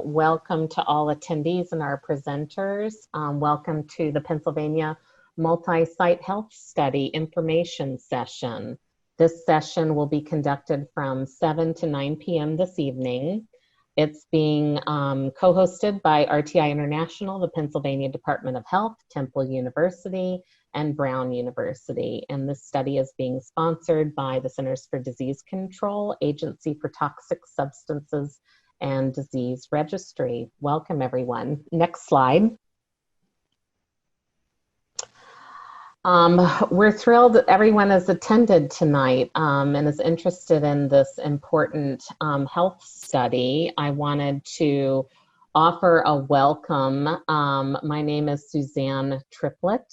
Welcome to all attendees and our presenters. Welcome to the Pennsylvania Multi-Site Health Study Information Session. This session will be conducted from 7 to 9 p.m. this evening. It's being co-hosted by RTI International, the Pennsylvania Department of Health, Temple University, and Brown University. And this study is being sponsored by the Centers for Disease Control, Agency for Toxic Substances and Disease Registry. Welcome, everyone. Next slide. We're thrilled that everyone has attended tonight and is interested in this important health study. I wanted to offer a welcome. My name is Suzanne Triplett.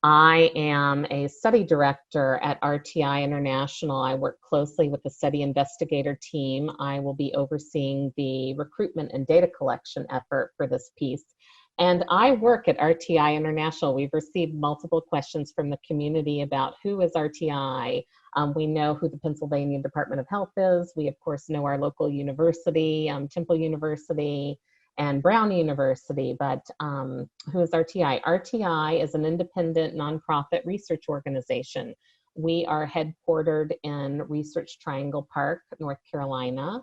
I am a study director at RTI International. I work closely with the study investigator team. I will be overseeing the recruitment and data collection effort for this piece. And I work at RTI International. We've received multiple questions from the community about who is RTI. We know who the Pennsylvania Department of Health is. We, of course, know our local university, Temple University, and Brown University, but who is RTI? RTI is an independent nonprofit research organization. We are headquartered in Research Triangle Park, North Carolina.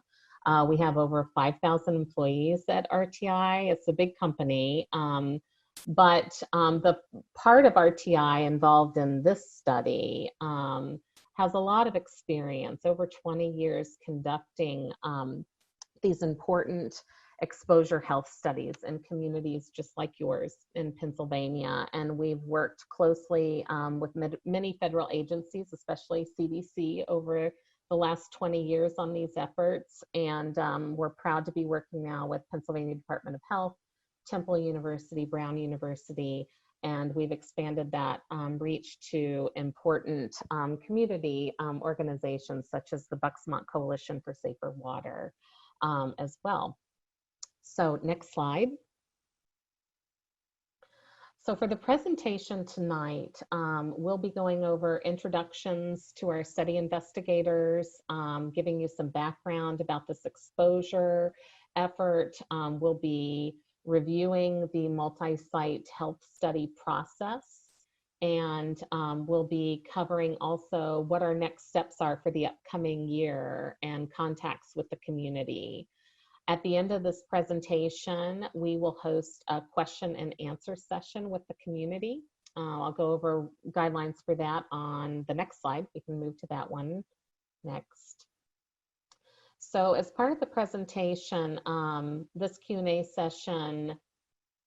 We have over 5,000 employees at RTI. It's a big company, but the part of RTI involved in this study has a lot of experience, over 20 years conducting these important exposure health studies in communities just like yours in Pennsylvania. And we've worked closely with many federal agencies, especially CDC, over the last 20 years on these efforts. And we're proud to be working now with Pennsylvania Department of Health, Temple University, Brown University, and we've expanded that reach to important community organizations such as the Bucksmont Coalition for Safer Water as well. So next slide. So for the presentation tonight, we'll be going over introductions to our study investigators, giving you some background about this exposure effort. We'll be reviewing the multi-site health study process, and we'll be covering also what our next steps are for the upcoming year and contacts with the community. At the end of this presentation, we will host a question and answer session with the community. I'll go over guidelines for that on the next slide. We can move to that one next. So as part of the presentation, this Q&A session,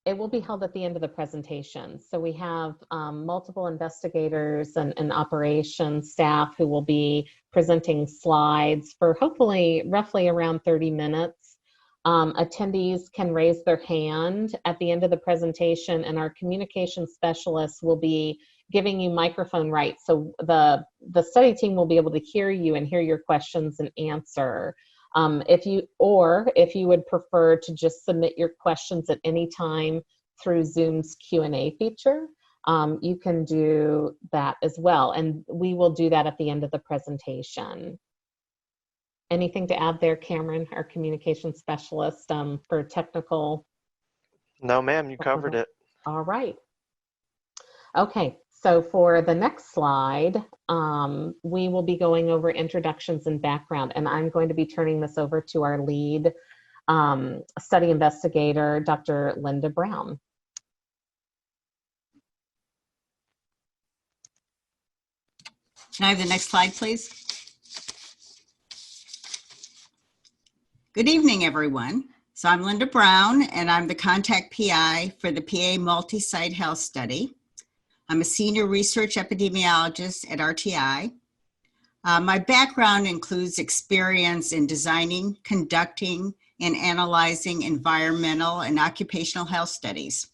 it will be held at the end of the presentation. So we have multiple investigators and operations staff who will be presenting slides for hopefully roughly around 30 minutes. Attendees can raise their hand at the end of the presentation, and our communication specialists will be giving you microphone rights. So the study team will be able to hear you and hear your questions and answer. If you would prefer to just submit your questions at any time through Zoom's Q&A feature, you can do that as well. And we will do that at the end of the presentation. Anything to add there, Cameron, our communication specialist, for technical? No, ma'am, you covered it. All right. Okay, so for the next slide, we will be going over introductions and background, and I'm going to be turning this over to our lead study investigator, Dr. Linda Brown. Can I have the next slide, please? Good evening, everyone. So I'm Linda Brown, and I'm the contact PI for the PA Multi-Site Health Study. I'm a senior research epidemiologist at RTI. My background includes experience in designing, conducting, and analyzing environmental and occupational health studies.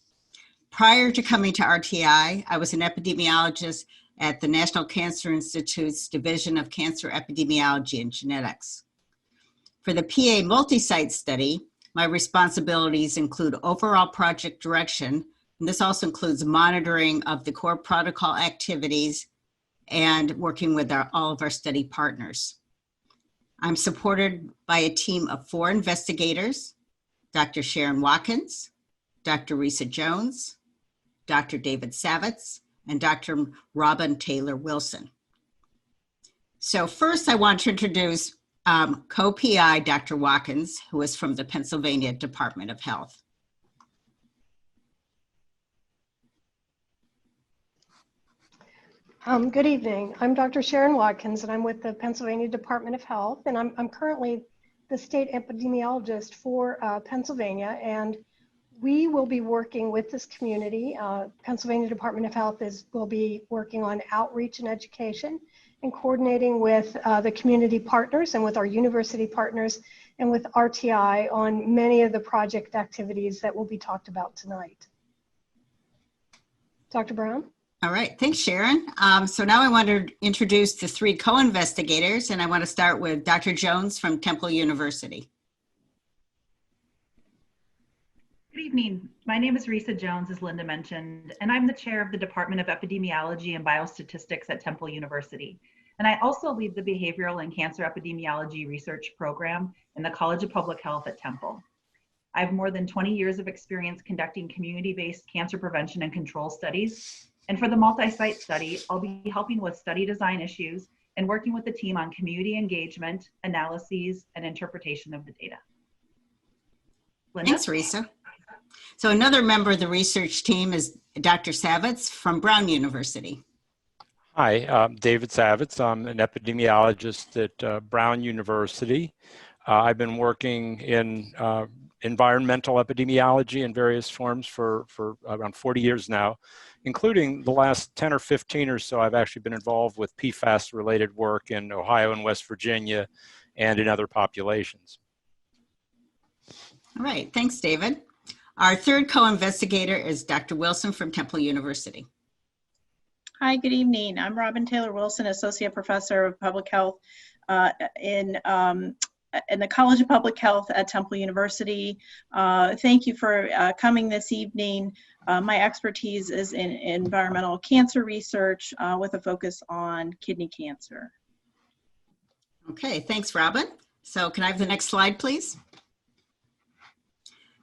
Prior to coming to RTI, I was an epidemiologist at the National Cancer Institute's Division of Cancer Epidemiology and Genetics. For the PA multi-site study, my responsibilities include overall project direction, and this also includes monitoring of the core protocol activities and working with all of our study partners. I'm supported by a team of 4 investigators, Dr. Sharon Watkins, Dr. Risa Jones, Dr. David Savitz, and Dr. Robin Taylor Wilson. So first I want to introduce co-PI Dr. Watkins, who is from the Pennsylvania Department of Health. Good evening. I'm Dr. Sharon Watkins, and I'm with the Pennsylvania Department of Health, and I'm currently the state epidemiologist for Pennsylvania, and we will be working with this community. Pennsylvania Department of Health will be working on outreach and education and coordinating with the community partners and with our university partners and with RTI on many of the project activities that will be talked about tonight. Dr. Brown? All right, thanks, Sharon. So now I want to introduce the three co-investigators, and I want to start with Dr. Jones from Temple University. Good evening. My name is Risa Jones, as Linda mentioned, and I'm the chair of the Department of Epidemiology and Biostatistics at Temple University. And I also lead the Behavioral and Cancer Epidemiology Research Program in the College of Public Health at Temple. I have more than 20 years of experience conducting community-based cancer prevention and control studies. And for the multi-site study, I'll be helping with study design issues and working with the team on community engagement, analyses, and interpretation of the data. Linda? Thanks, Risa. So another member of the research team is Dr. Savitz from Brown University. Hi, I'm David Savitz. I'm an epidemiologist at Brown University. I've been working in environmental epidemiology in various forms for around 40 years now, including the last 10 or 15 or so. I've actually been involved with PFAS related work in Ohio and West Virginia and in other populations. All right, thanks, David. Our third co-investigator is Dr. Wilson from Temple University. Hi, good evening. I'm Robin Taylor Wilson, Associate Professor of Public Health in the College of Public Health at Temple University. Thank you for coming this evening. My expertise is in environmental cancer research with a focus on kidney cancer. Okay, thanks, Robin. So can I have the next slide, please?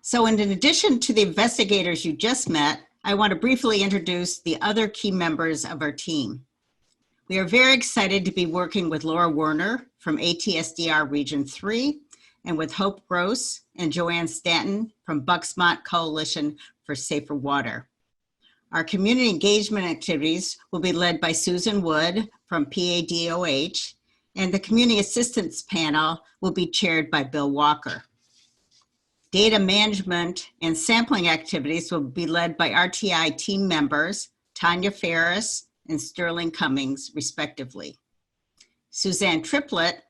So in addition to the investigators you just met, I want to briefly introduce the other key members of our team. We are very excited to be working with Laura Werner from ATSDR Region 3 and with Hope Gross and Joanne Stanton from Bucksmont Coalition for Safer Water. Our community engagement activities will be led by Susan Wood from PADOH, and the community assistance panel will be chaired by Bill Walker. Data management and sampling activities will be led by RTI team members, Tanya Ferris and Sterling Cummings, respectively. Suzanne Triplett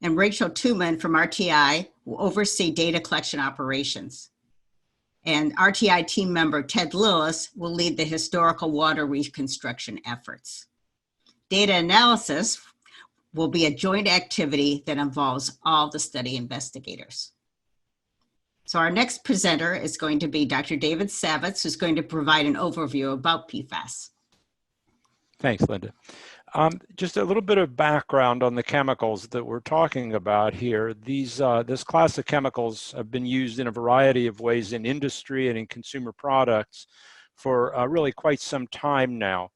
and Rachel Tuman from RTI will oversee data collection operations. And RTI team member Ted Lewis will lead the historical water reconstruction efforts. Data analysis will be a joint activity that involves all the study investigators. So our next presenter is going to be Dr. David Savitz, who's going to provide an overview about PFAS. Thanks, Linda. Just a little bit of background on the chemicals that we're talking about here. This class of chemicals have been used in a variety of ways in industry and in consumer products for really quite some time now.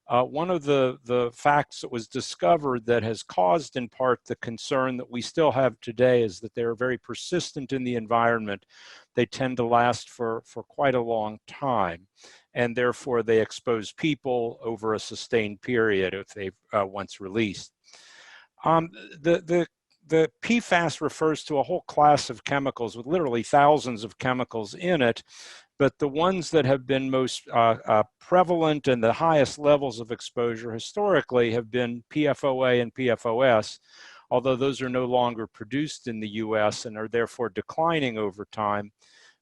One of the facts that was discovered that has caused in part the concern that we still have today is that they are very persistent in the environment. They tend to last for quite a long time, and therefore they expose people over a sustained period if they've once released. The PFAS refers to a whole class of chemicals with literally thousands of chemicals in it, but the ones that have been most prevalent and the highest levels of exposure historically have been PFOA and PFOS, although those are no longer produced in the US and are therefore declining over time.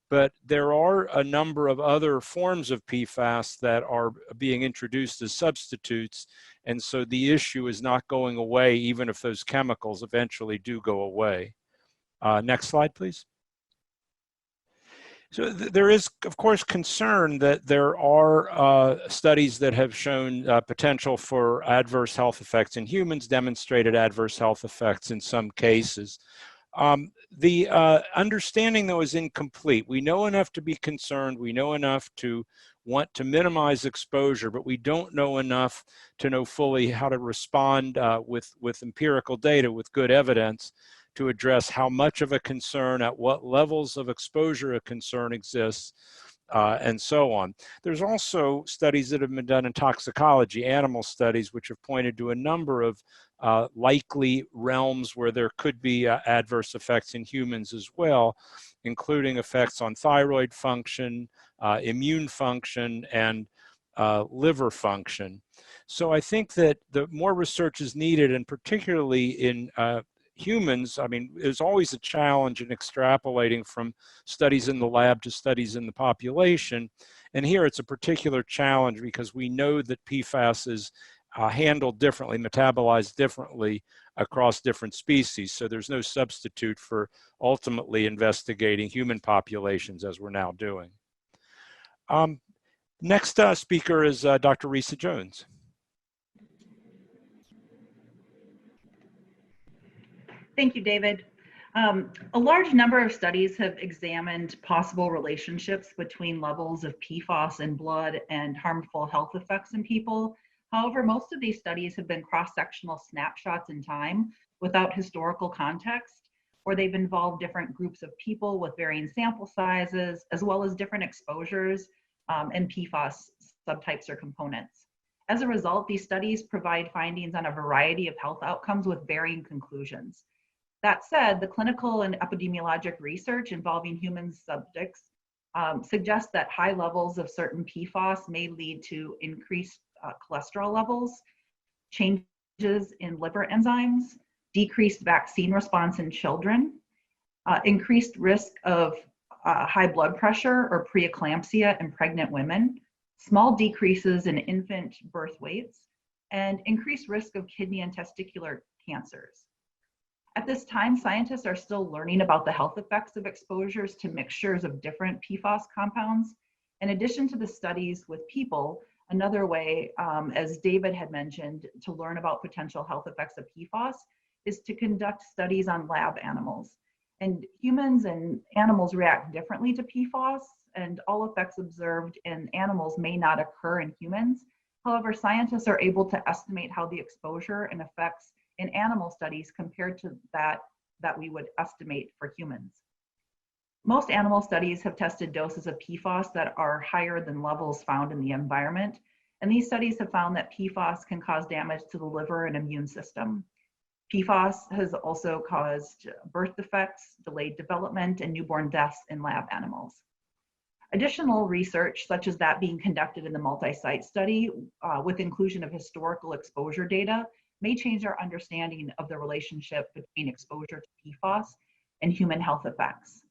But there are a number of other forms of PFAS that are being introduced as substitutes, and so the issue is not going away even if those chemicals eventually do go away. Next slide, please. So there is, of course, concern that there are studies that have shown potential for adverse health effects in humans, demonstrated adverse health effects in some cases. The understanding, though, is incomplete. We know enough to be concerned. We know enough to want to minimize exposure, but we don't know enough to know fully how to respond with empirical data, with good evidence, to address how much of a concern, at what levels of exposure a concern exists, and so on. There's also studies that have been done in toxicology, animal studies, which have pointed to a number of likely realms where there could be adverse effects in humans as well, including effects on thyroid function, immune function, and liver function. So I think that the more research is needed, and particularly in humans. I mean, there's always a challenge in extrapolating from studies in the lab to studies in the population. And here it's a particular challenge because we know that PFAS is handled differently, metabolized differently across different species. So there's no substitute for ultimately investigating human populations as we're now doing. Next speaker is Dr. Risa Jones. Thank you, David. A large number of studies have examined possible relationships between levels of PFAS in blood and harmful health effects in people. However, most of these studies have been cross-sectional snapshots in time without historical context, or they've involved different groups of people with varying sample sizes, as well as different exposures and PFAS subtypes or components. As a result, these studies provide findings on a variety of health outcomes with varying conclusions. That said, the clinical and epidemiologic research involving human subjects suggests that high levels of certain PFAS may lead to increased cholesterol levels, changes in liver enzymes, decreased vaccine response in children, increased risk of high blood pressure or preeclampsia in pregnant women, small decreases in infant birth weights, and increased risk of kidney and testicular cancers. At this time, scientists are still learning about the health effects of exposures to mixtures of different PFAS compounds. In addition to the studies with people, another way, as David had mentioned, to learn about potential health effects of PFAS is to conduct studies on lab animals. And humans and animals react differently to PFAS, and all effects observed in animals may not occur in humans. However, scientists are able to estimate how the exposure and effects in animal studies compared to that we would estimate for humans. Most animal studies have tested doses of PFAS that are higher than levels found in the environment, and these studies have found that PFAS can cause damage to the liver and immune system. PFAS has also caused birth defects, delayed development, and newborn deaths in lab animals. Additional research, such as that being conducted in the multi-site study with inclusion of historical exposure data, may change our understanding of the relationship between exposure to PFAS and human health effects.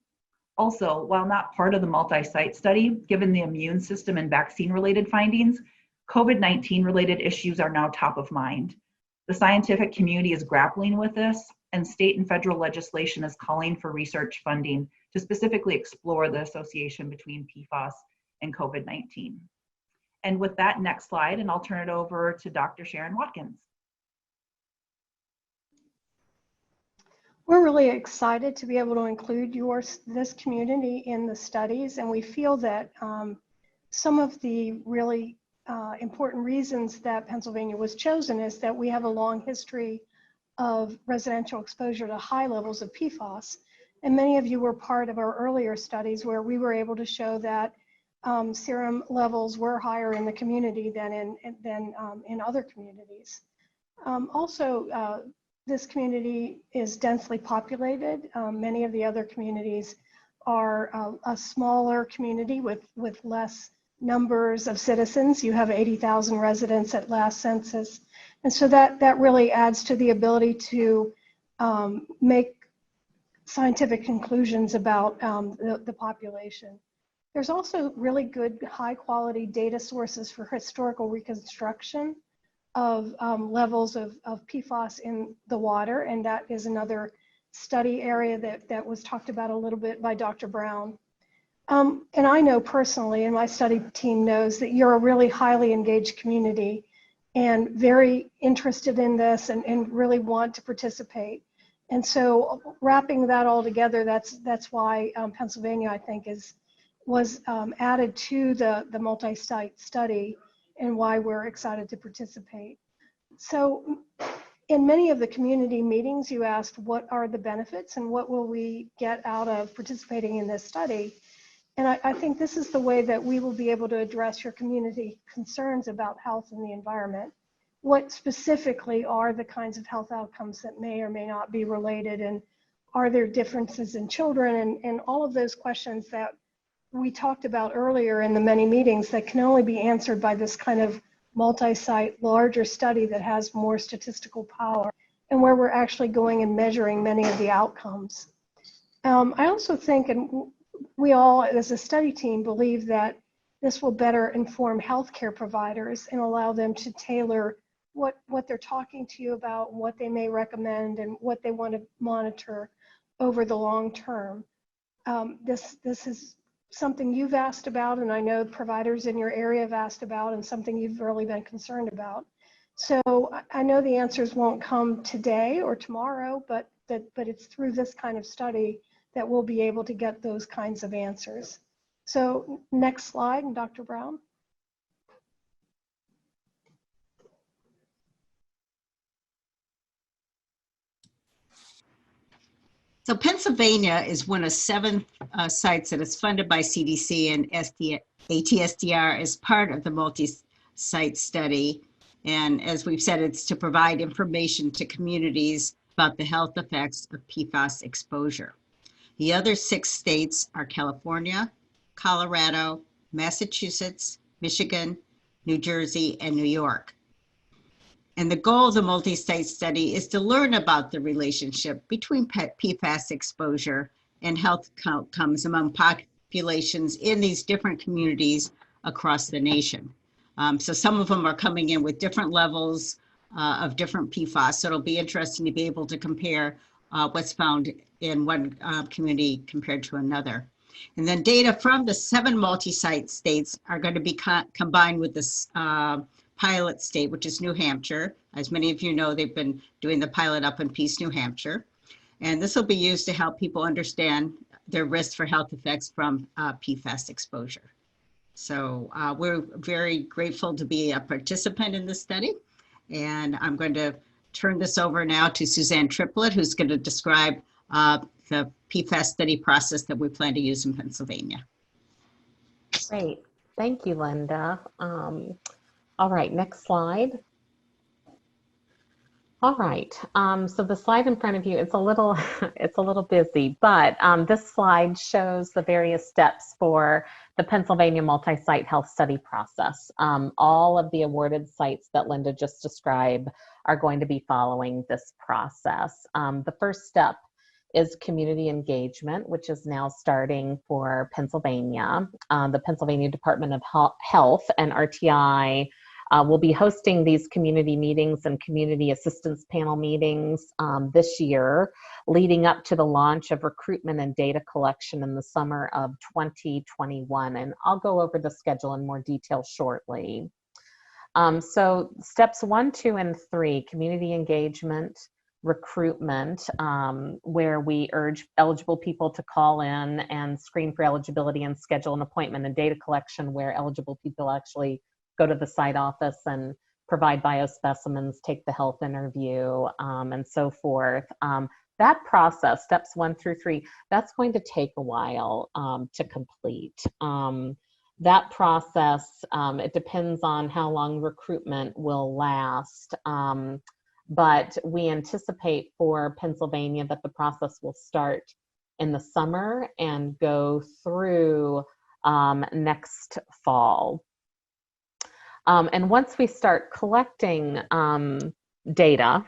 Also, while not part of the multi-site study, given the immune system and vaccine-related findings, COVID-19 related issues are now top of mind. The scientific community is grappling with this, and state and federal legislation is calling for research funding to specifically explore the association between PFAS and COVID-19. And with that, next slide, and I'll turn it over to Dr. Sharon Watkins. We're really excited to be able to include this community in the studies, and we feel that some of the really important reasons that Pennsylvania was chosen is that we have a long history of residential exposure to high levels of PFAS, and many of you were part of our earlier studies where we were able to show that serum levels were higher in the community than in other communities. Also, this community is densely populated. Many of the other communities are a smaller community with less numbers of citizens. You have 80,000 residents at last census. And so that really adds to the ability to make scientific conclusions about the population. There's also really good high quality data sources for historical reconstruction of levels of PFAS in the water, and that is another study area that was talked about a little bit by Dr. Brown. And I know personally, and my study team knows, that you're a really highly engaged community and very interested in this and really want to participate. And so wrapping that all together, that's why Pennsylvania, I think, was added to the multi-site study and why we're excited to participate. So in many of the community meetings, you asked what are the benefits and what will we get out of participating in this study? And I think this is the way that we will be able to address your community concerns about health and the environment. What specifically are the kinds of health outcomes that may or may not be related, and are there differences in children, and all of those questions that we talked about earlier in the many meetings that can only be answered by this kind of multi-site, larger study that has more statistical power and where we're actually going and measuring many of the outcomes. I also think, and we all as a study team believe that this will better inform healthcare providers and allow them to tailor what they're talking to you about, what they may recommend, and what they want to monitor over the long term. This is something you've asked about, and I know providers in your area have asked about, and something you've really been concerned about. So I know the answers won't come today or tomorrow, but it's through this kind of study that we'll be able to get those kinds of answers. So next slide, Dr. Brown. So Pennsylvania is one of 7 sites that is funded by CDC and ATSDR as part of the multi-site study. And as we've said, it's to provide information to communities about the health effects of PFAS exposure. The other 6 states are California, Colorado, Massachusetts, Michigan, New Jersey, and New York. And the goal of the multi-site study is to learn about the relationship between PFAS exposure and health outcomes among populations in these different communities across the nation. So some of them are coming in with different levels of different PFAS. So it'll be interesting to be able to compare what's found in one community compared to another. And then data from the 7 multi-site states are going to be combined with this pilot state, which is New Hampshire. As many of you know, they've been doing the pilot up in Peace, New Hampshire. And this will be used to help people understand their risk for health effects from PFAS exposure. So we're very grateful to be a participant in this study. And I'm going to turn this over now to Suzanne Triplett, who's going to describe the PFAS study process that we plan to use in Pennsylvania. Great. Thank you, Linda. All right, next slide. All right, so the slide in front of you, it's a little busy, but this slide shows the various steps for the Pennsylvania multi-site health study process. All of the awarded sites that Linda just described are going to be following this process. The first step is community engagement, which is now starting for Pennsylvania. The Pennsylvania Department of Health and RTI will be hosting these community meetings and community assistance panel meetings this year, leading up to the launch of recruitment and data collection in the summer of 2021. And I'll go over the schedule in more detail shortly. So steps 1, 2, and 3, community engagement, recruitment, where we urge eligible people to call in and screen for eligibility and schedule an appointment, and data collection, where eligible people actually go to the site office and provide biospecimens, take the health interview, and so forth. That process, steps 1 through 3, that's going to take a while to complete. That process, it depends on how long recruitment will last, but we anticipate for Pennsylvania that the process will start in the summer and go through next fall. And once we start collecting data,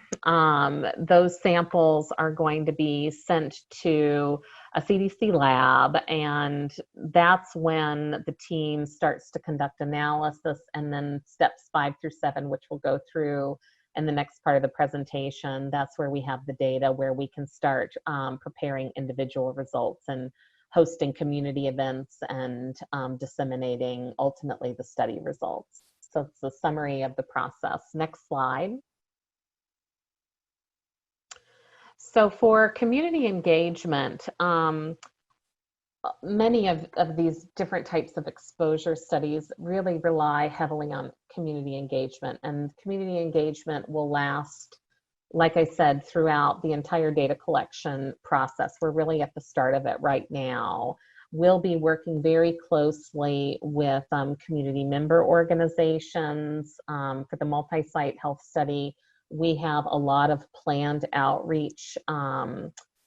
those samples are going to be sent to a CDC lab, and that's when the team starts to conduct analysis, and then steps 5 through 7, which we'll go through in the next part of the presentation, that's where we have the data where we can start preparing individual results and hosting community events and disseminating ultimately the study results. So it's a summary of the process. Next slide. So for community engagement, many of these different types of exposure studies really rely heavily on community engagement, and community engagement will last, like I said, throughout the entire data collection process. We're really at the start of it right now. We'll be working very closely with community member organizations for the multi-site health study. We have a lot of planned outreach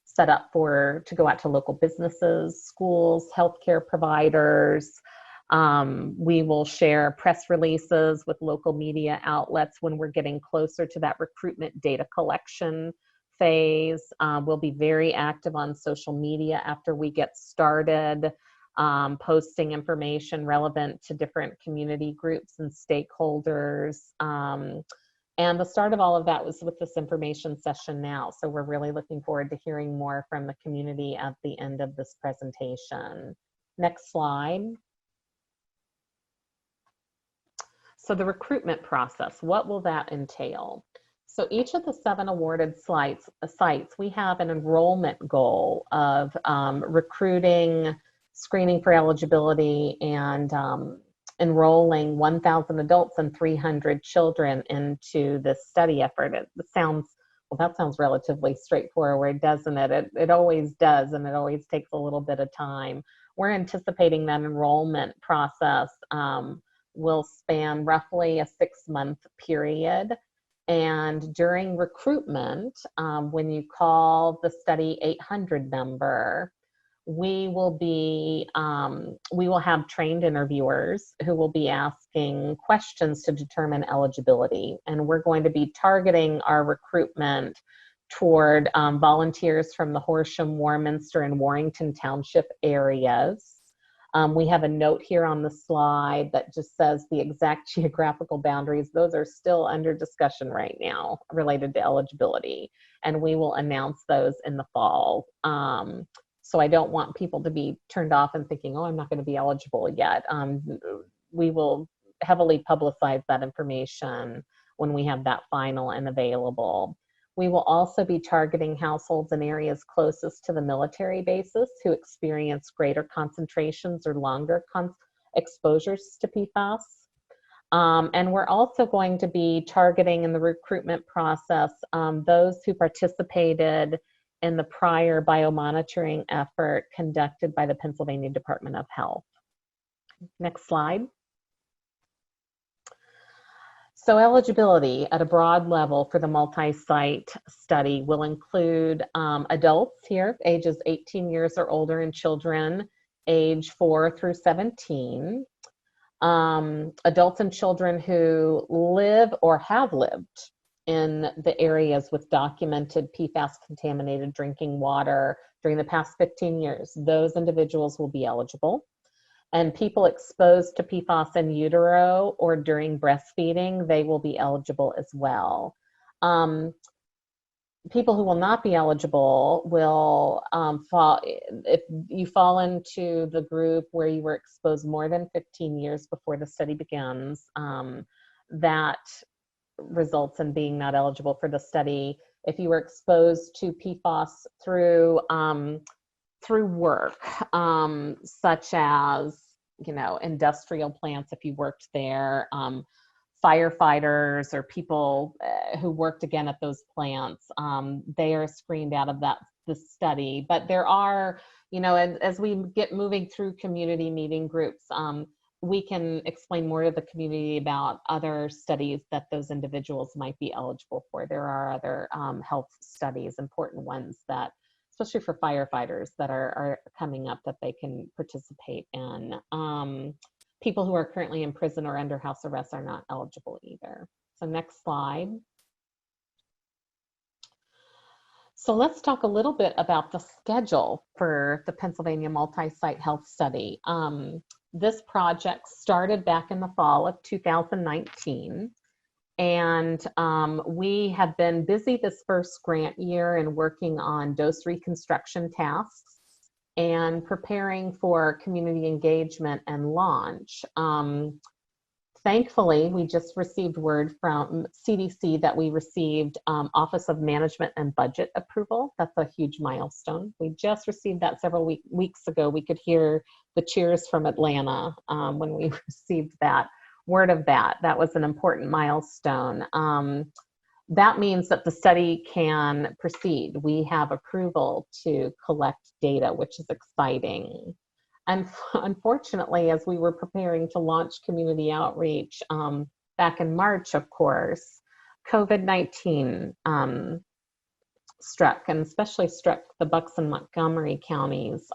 set up to go out to local businesses, schools, healthcare providers. We will share press releases with local media outlets when we're getting closer to that recruitment data collection phase. We'll be very active on social media after we get started, posting information relevant to different community groups and stakeholders. And the start of all of that was with this information session now. So we're really looking forward to hearing more from the community at the end of this presentation. Next slide. So the recruitment process, what will that entail? So each of the 7 awarded sites, we have an enrollment goal of recruiting, screening for eligibility, and enrolling 1,000 adults and 300 children into this study effort. That sounds relatively straightforward, doesn't it? It always does, and it always takes a little bit of time. We're anticipating that enrollment process will span roughly a 6-month period. And during recruitment, when you call the study 800 number, we will have trained interviewers who will be asking questions to determine eligibility. And we're going to be targeting our recruitment toward volunteers from the Horsham, Warminster, and Warrington Township areas. We have a note here on the slide that just says the exact geographical boundaries. Those are still under discussion right now related to eligibility, and we will announce those in the fall. So I don't want people to be turned off and thinking, oh, I'm not going to be eligible yet. We will heavily publicize that information when we have that final and available. We will also be targeting households in areas closest to the military bases who experience greater concentrations or longer exposures to PFAS. And we're also going to be targeting in the recruitment process those who participated in the prior biomonitoring effort conducted by the Pennsylvania Department of Health. Next slide. So eligibility at a broad level for the multi-site study will include adults here, ages 18 years or older, and children age 4 through 17. Adults and children who live or have lived in the areas with documented PFAS contaminated drinking water during the past 15 years. Those individuals will be eligible. And people exposed to PFAS in utero or during breastfeeding, they will be eligible as well. People who will not be eligible will fall, if you fall into the group where you were exposed more than 15 years before the study begins, that results in being not eligible for the study. If you were exposed to PFAS through work, such as, industrial plants, if you worked there, firefighters or people who worked again at those plants, they are screened out of this study. But there are, as we get moving through community meeting groups, we can explain more to the community about other studies that those individuals might be eligible for. There are other health studies, important ones that, especially for firefighters, that are coming up that they can participate in. People who are currently in prison or under house arrest are not eligible either. So next slide. So let's talk a little bit about the schedule for the Pennsylvania Multi-Site Health Study. This project started back in the fall of 2019. And we have been busy this first grant year and working on dose reconstruction tasks and preparing for community engagement and launch. thankfully, we just received word from CDC that we received Office of Management and Budget approval. That's a huge milestone. We just received that several weeks ago. We could hear the cheers from Atlanta when we received that word of that. That was an important milestone. That means that the study can proceed. We have approval to collect data, which is exciting. And unfortunately, as we were preparing to launch community outreach back in March, of course, COVID-19 struck, and especially struck the Bucks and Montgomery counties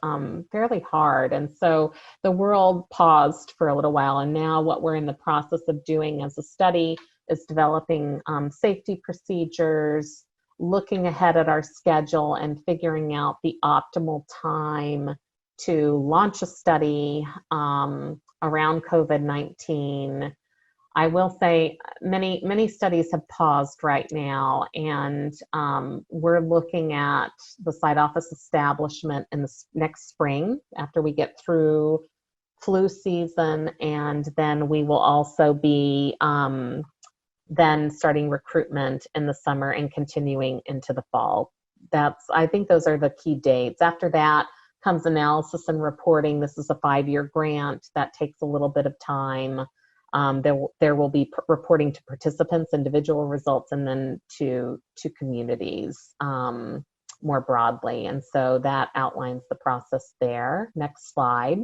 fairly hard. And so the world paused for a little while. And now what we're in the process of doing as a study is developing safety procedures, looking ahead at our schedule and figuring out the optimal time to launch a study around COVID-19. I will say many studies have paused right now, and we're looking at the site office establishment in the next spring after we get through flu season, and then we will also be then starting recruitment in the summer and continuing into the fall. I think those are the key dates. After that comes analysis and reporting. This is a 5-year grant that takes a little bit of time. There will be reporting to participants, individual results, and then to communities more broadly. And so that outlines the process there. Next slide.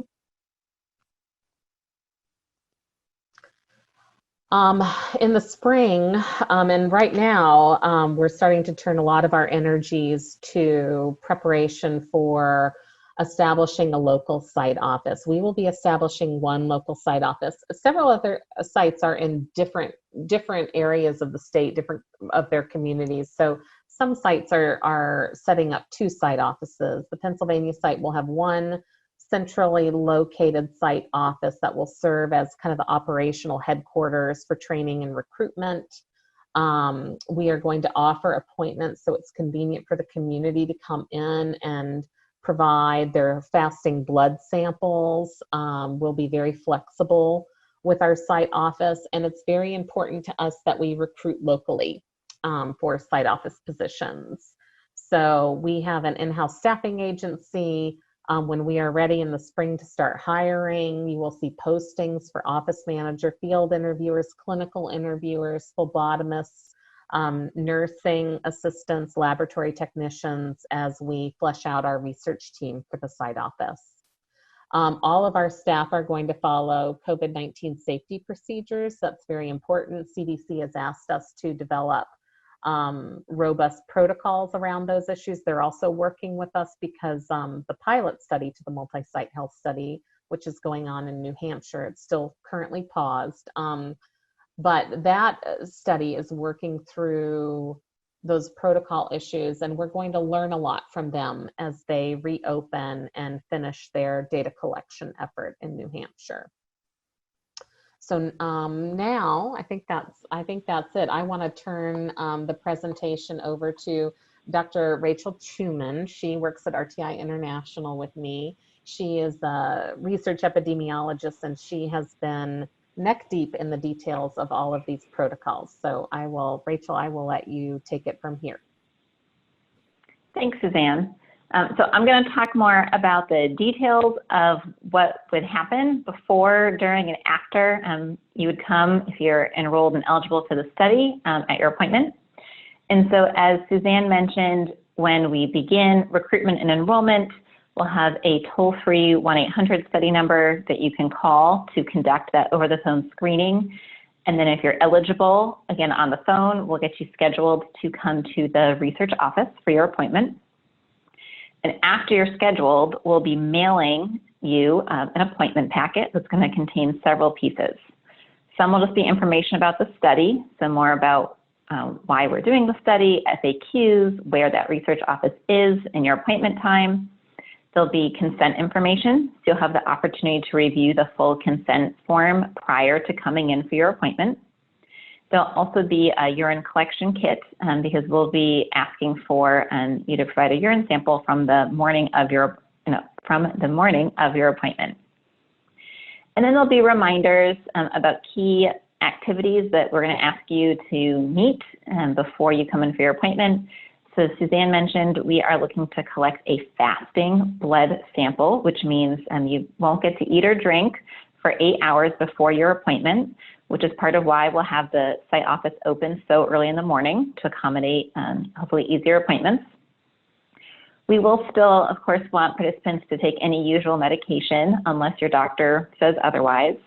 In the spring, and right now, we're starting to turn a lot of our energies to preparation for establishing a local site office. We will be establishing one local site office. Several other sites are in different areas of the state, different of their communities. So some sites are setting up 2 site offices. The Pennsylvania site will have one centrally located site office that will serve as kind of the operational headquarters for training and recruitment. We are going to offer appointments so it's convenient for the community to come in and provide their fasting blood samples. We'll be very flexible with our site office, and it's very important to us that we recruit locally for site office positions. So we have an in-house staffing agency. When we are ready in the spring to start hiring, you will see postings for office manager, field interviewers, clinical interviewers, phlebotomists, nursing assistants, laboratory technicians, as we flesh out our research team for the site office. All of our staff are going to follow COVID-19 safety procedures. That's very important. CDC has asked us to develop robust protocols around those issues. They're also working with us because the pilot study to the multi-site health study, which is going on in New Hampshire, it's still currently paused. But that study is working through those protocol issues, and we're going to learn a lot from them as they reopen and finish their data collection effort in New Hampshire. So now I think that's it. I want to turn the presentation over to Dr. Rachel Chuman. She works at RTI International with me. She is a research epidemiologist, and she has been neck deep in the details of all of these protocols. So Rachel, I will let you take it from here. Thanks, Suzanne. So I'm going to talk more about the details of what would happen before, during, and after you would come if you're enrolled and eligible for the study at your appointment. And so as Suzanne mentioned, when we begin recruitment and enrollment, we'll have a toll-free 1-800 study number that you can call to conduct that over-the-phone screening. And then if you're eligible, again on the phone, we'll get you scheduled to come to the research office for your appointment. And after you're scheduled, we'll be mailing you an appointment packet that's going to contain several pieces. Some will just be information about the study, so more about why we're doing the study, FAQs, where that research office is, and your appointment time. There'll be consent information, so you'll have the opportunity to review the full consent form prior to coming in for your appointment. There'll also be a urine collection kit because we'll be asking for you to provide a urine sample from the morning of your, appointment. And then there'll be reminders about key activities that we're going to ask you to meet before you come in for your appointment. So Suzanne mentioned we are looking to collect a fasting blood sample, which means you won't get to eat or drink for 8 hours before your appointment, which is part of why we'll have the site office open so early in the morning to accommodate hopefully easier appointments. We will still, of course, want participants to take any usual medication unless your doctor says otherwise.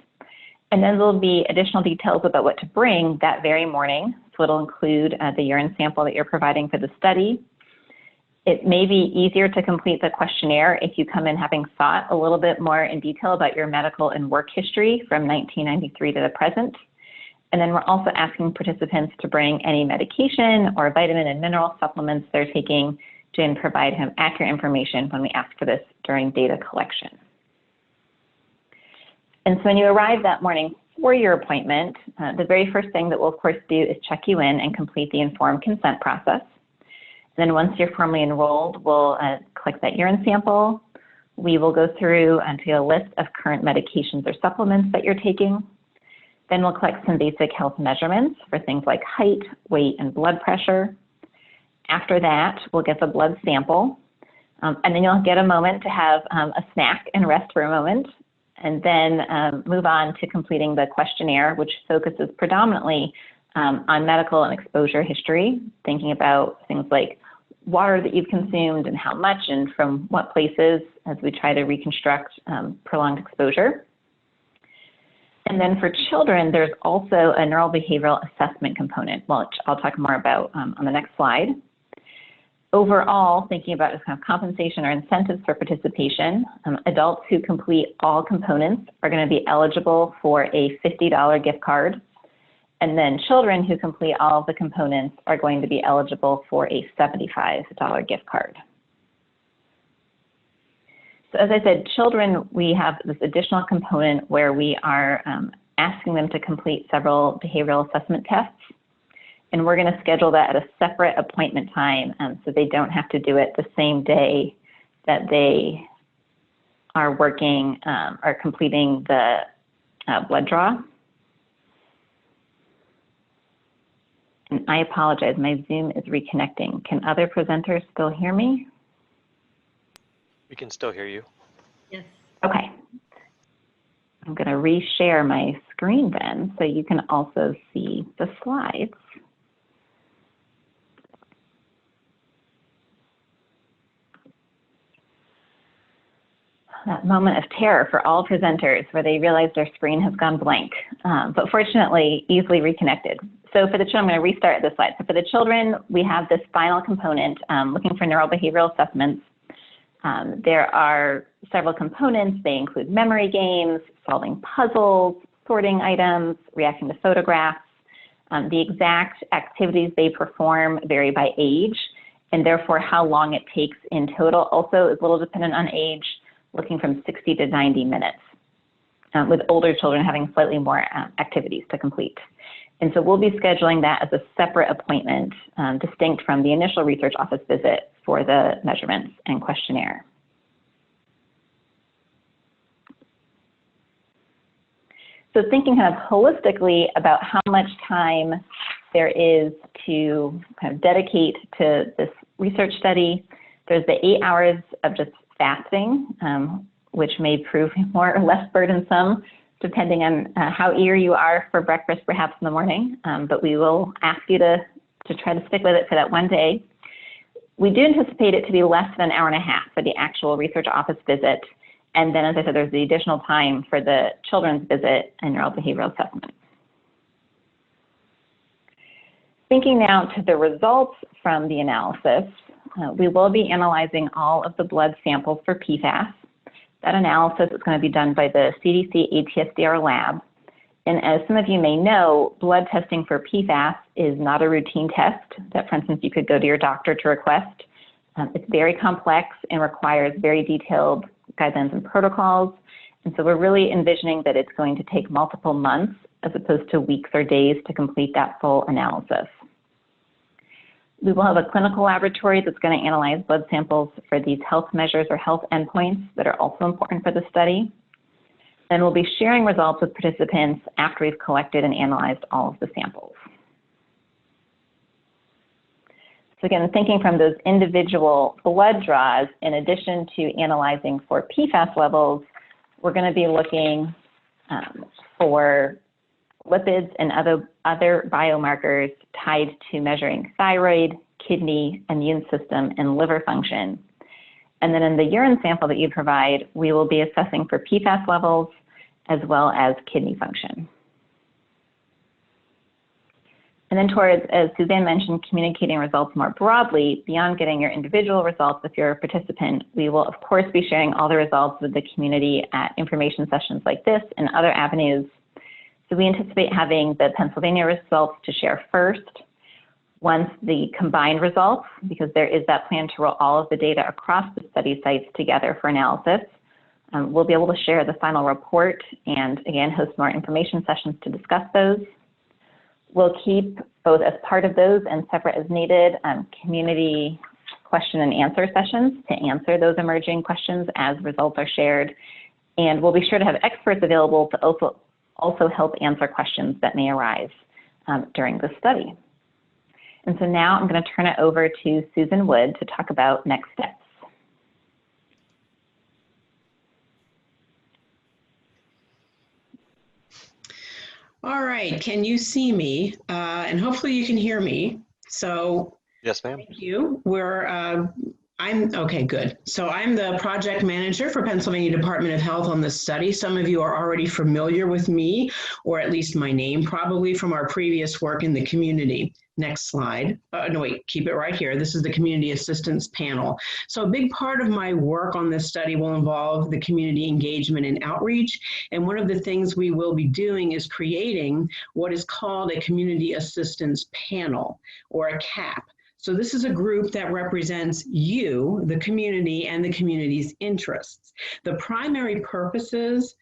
And then there'll be additional details about what to bring that very morning. So it'll include the urine sample that you're providing for the study. It may be easier to complete the questionnaire if you come in having thought a little bit more in detail about your medical and work history from 1993 to the present. And then we're also asking participants to bring any medication or vitamin and mineral supplements they're taking to provide him accurate information when we ask for this during data collection. And so when you arrive that morning for your appointment, the very first thing that we'll of course do is check you in and complete the informed consent process. Then once you're formally enrolled, we'll collect that urine sample. We will go through to a list of current medications or supplements that you're taking. Then we'll collect some basic health measurements for things like height, weight, and blood pressure. After that, we'll get the blood sample. And then you'll get a moment to have a snack and rest for a moment. And then move on to completing the questionnaire, which focuses predominantly on medical and exposure history, thinking about things like water that you've consumed and how much and from what places as we try to reconstruct prolonged exposure. And then for children, there's also a neurobehavioral assessment component, which I'll talk more about on the next slide. Overall, thinking about kind of compensation or incentives for participation, adults who complete all components are going to be eligible for a $50 gift card. And then children who complete all of the components are going to be eligible for a $75 gift card. So as I said, children, we have this additional component where we are asking them to complete several behavioral assessment tests. And we're going to schedule that at a separate appointment time so they don't have to do it the same day that they are working or completing the blood draw. And I apologize, my Zoom is reconnecting. Can other presenters still hear me? We can still hear you. Yes. Okay. I'm going to reshare my screen then so you can also see the slides. That moment of terror for all presenters where they realize their screen has gone blank, but fortunately easily reconnected. So for the children, I'm going to restart this slide. So for the children, we have this final component looking for neurobehavioral assessments. There are several components. They include memory games, solving puzzles, sorting items, reacting to photographs. The exact activities they perform vary by age, and therefore how long it takes in total also is a little dependent on age, looking from 60 to 90 minutes, with older children having slightly more activities to complete. And so we'll be scheduling that as a separate appointment, distinct from the initial research office visit for the measurements and questionnaire. So thinking kind of holistically about how much time there is to kind of dedicate to this research study, there's the 8 hours of just fasting, which may prove more or less burdensome depending on how eager you are for breakfast perhaps in the morning, but we will ask you to try to stick with it for that one day. We do anticipate it to be less than an hour and a half for the actual research office visit, and then as I said, there's the additional time for the children's visit and neurobehavioral assessment. Thinking now to the results from the analysis, we will be analyzing all of the blood samples for PFAS. That analysis is going to be done by the CDC ATSDR lab. And as some of you may know, blood testing for PFAS is not a routine test that, for instance, you could go to your doctor to request. It's very complex and requires very detailed guidelines and protocols. And so we're really envisioning that it's going to take multiple months as opposed to weeks or days to complete that full analysis. We will have a clinical laboratory that's going to analyze blood samples for these health measures or health endpoints that are also important for the study. And we'll be sharing results with participants after we've collected and analyzed all of the samples. So again, thinking from those individual blood draws, in addition to analyzing for PFAS levels, we're going to be looking for lipids and other biomarkers tied to measuring thyroid, kidney, immune system, and liver function. And then in the urine sample that you provide, we will be assessing for PFAS levels as well as kidney function. And then towards, as Suzanne mentioned, communicating results more broadly, beyond getting your individual results if you're a participant, we will of course be sharing all the results with the community at information sessions like this and other avenues. So we anticipate having the Pennsylvania results to share first. Once the combined results, because there is that plan to roll all of the data across the study sites together for analysis, we'll be able to share the final report and again, host more information sessions to discuss those. We'll keep both as part of those and separate as needed community question and answer sessions to answer those emerging questions as results are shared. And we'll be sure to have experts available to also help answer questions that may arise during the study. And so now I'm going to turn it over to Susan Wood to talk about next steps. All right, can you see me? And hopefully you can hear me. So Yes, ma'am. thank you. Okay, good. So I'm the project manager for Pennsylvania Department of Health on this study. Some of you are already familiar with me, or at least my name, probably from our previous work in the community. Next slide. No, wait, keep it right here. This is the Community Assistance Panel. So a big part of my work on this study will involve the community engagement and outreach. And one of the things we will be doing is creating what is called a Community Assistance Panel, or a CAP. So this is a group that represents you, the community, and the community's interests. The primary purposes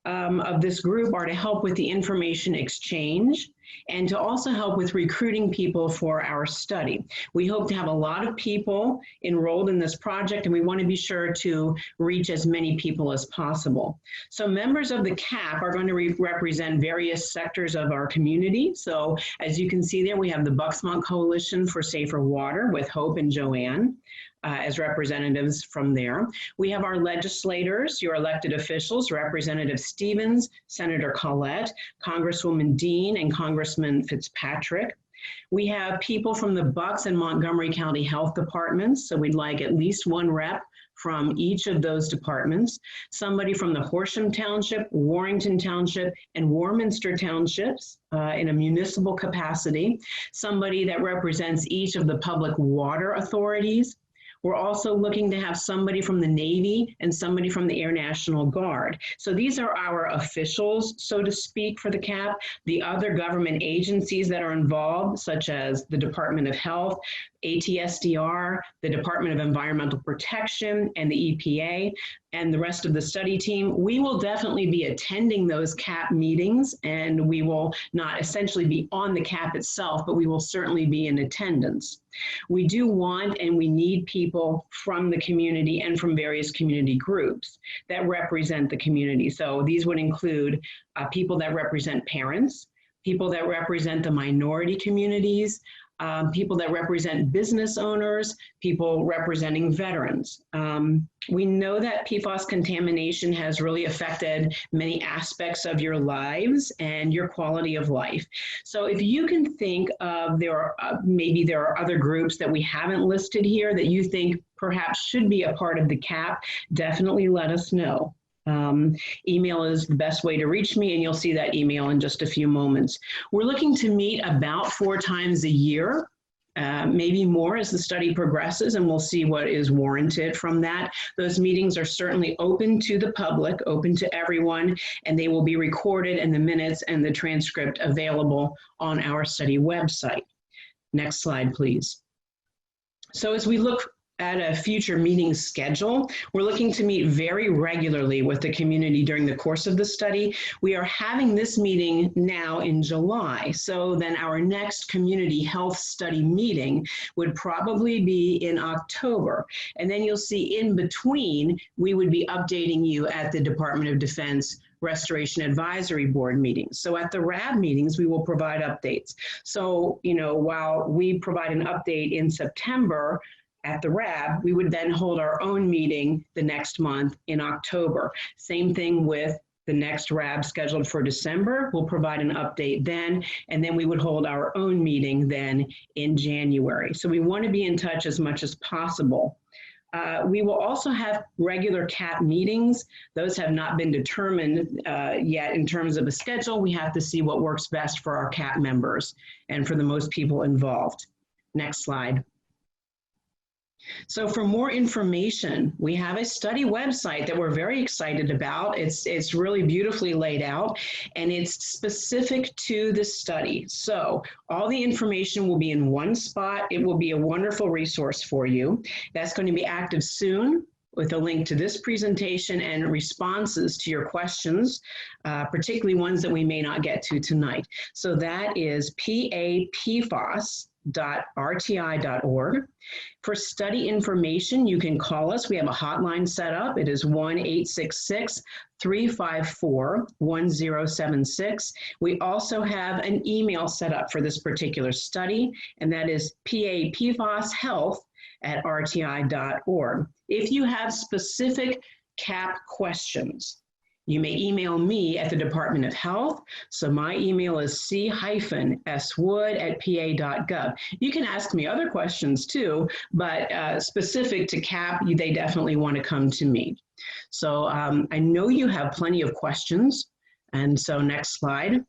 of this group are to help with the information exchange and to also help with recruiting people for our study. We hope to have a lot of people enrolled in this project, and we want to be sure to reach as many people as possible. So members of the CAP are going to represent various sectors of our community. So as you can see there, we have the Bucksmont Coalition for Safer Water with Hope and Joanne as representatives from there. We have our legislators, your elected officials, Representative Stevens, Senator Collette, Congresswoman Dean, and Congressman Fitzpatrick. We have people from the Bucks and Montgomery County Health Departments, so we'd like at least one rep from each of those departments. Somebody from the Horsham Township, Warrington Township, and Warminster Townships in a municipal capacity. Somebody that represents each of the public water authorities. We're also looking to have somebody from the Navy and somebody from the Air National Guard. So these are our officials, so to speak, for the CAP. The other government agencies that are involved, such as the Department of Health, ATSDR, the Department of Environmental Protection, and the EPA, and the rest of the study team, we will definitely be attending those CAP meetings, and we will not essentially be on the CAP itself, but we will certainly be in attendance. We do want and we need people from the community and from various community groups that represent the community. So these would include people that represent parents, people that represent the minority communities, people that represent business owners, people representing veterans. We know that PFAS contamination has really affected many aspects of your lives and your quality of life. So if you can think of, maybe there are other groups that we haven't listed here that you think perhaps should be a part of the CAP, definitely let us know. Email is the best way to reach me, and you'll see that email in just a few moments. We're looking to meet about 4 times a year, maybe more as the study progresses, and we'll see what is warranted from that. Those meetings are certainly open to the public, open to everyone, and they will be recorded and the minutes and the transcript available on our study website. Next slide, please. So as we look at a future meeting schedule, we're looking to meet very regularly with the community during the course of the study. We are having this meeting now in July, so then our next community health study meeting would probably be in October. And then you'll see in between, we would be updating you at the Department of Defense Restoration Advisory Board meetings. So at the RAB meetings, we will provide updates. So, while we provide an update in September at the RAB, we would then hold our own meeting the next month in October. Same thing with the next RAB scheduled for December. We'll provide an update then, and then we would hold our own meeting then in January. So we want to be in touch as much as possible. We will also have regular CAP meetings. Those have not been determined yet in terms of a schedule. We have to see what works best for our CAP members and for the most people involved. Next slide. So for more information, we have a study website that we're very excited about. It's really beautifully laid out, and it's specific to the study. So all the information will be in one spot. It will be a wonderful resource for you. That's going to be active soon, with a link to this presentation and responses to your questions, particularly ones that we may not get to tonight. So that is PFAS.rti.org. For study information, you can call us. We have a hotline set up. It is 1-866-354-1076. We also have an email set up for this particular study, and that is PFAShealth@rti.org. If you have specific CAP questions, you may email me at the Department of Health. So my email is c-swood@pa.gov. You can ask me other questions too, but specific to CAP, they definitely want to come to me. So I know you have plenty of questions. And so next slide.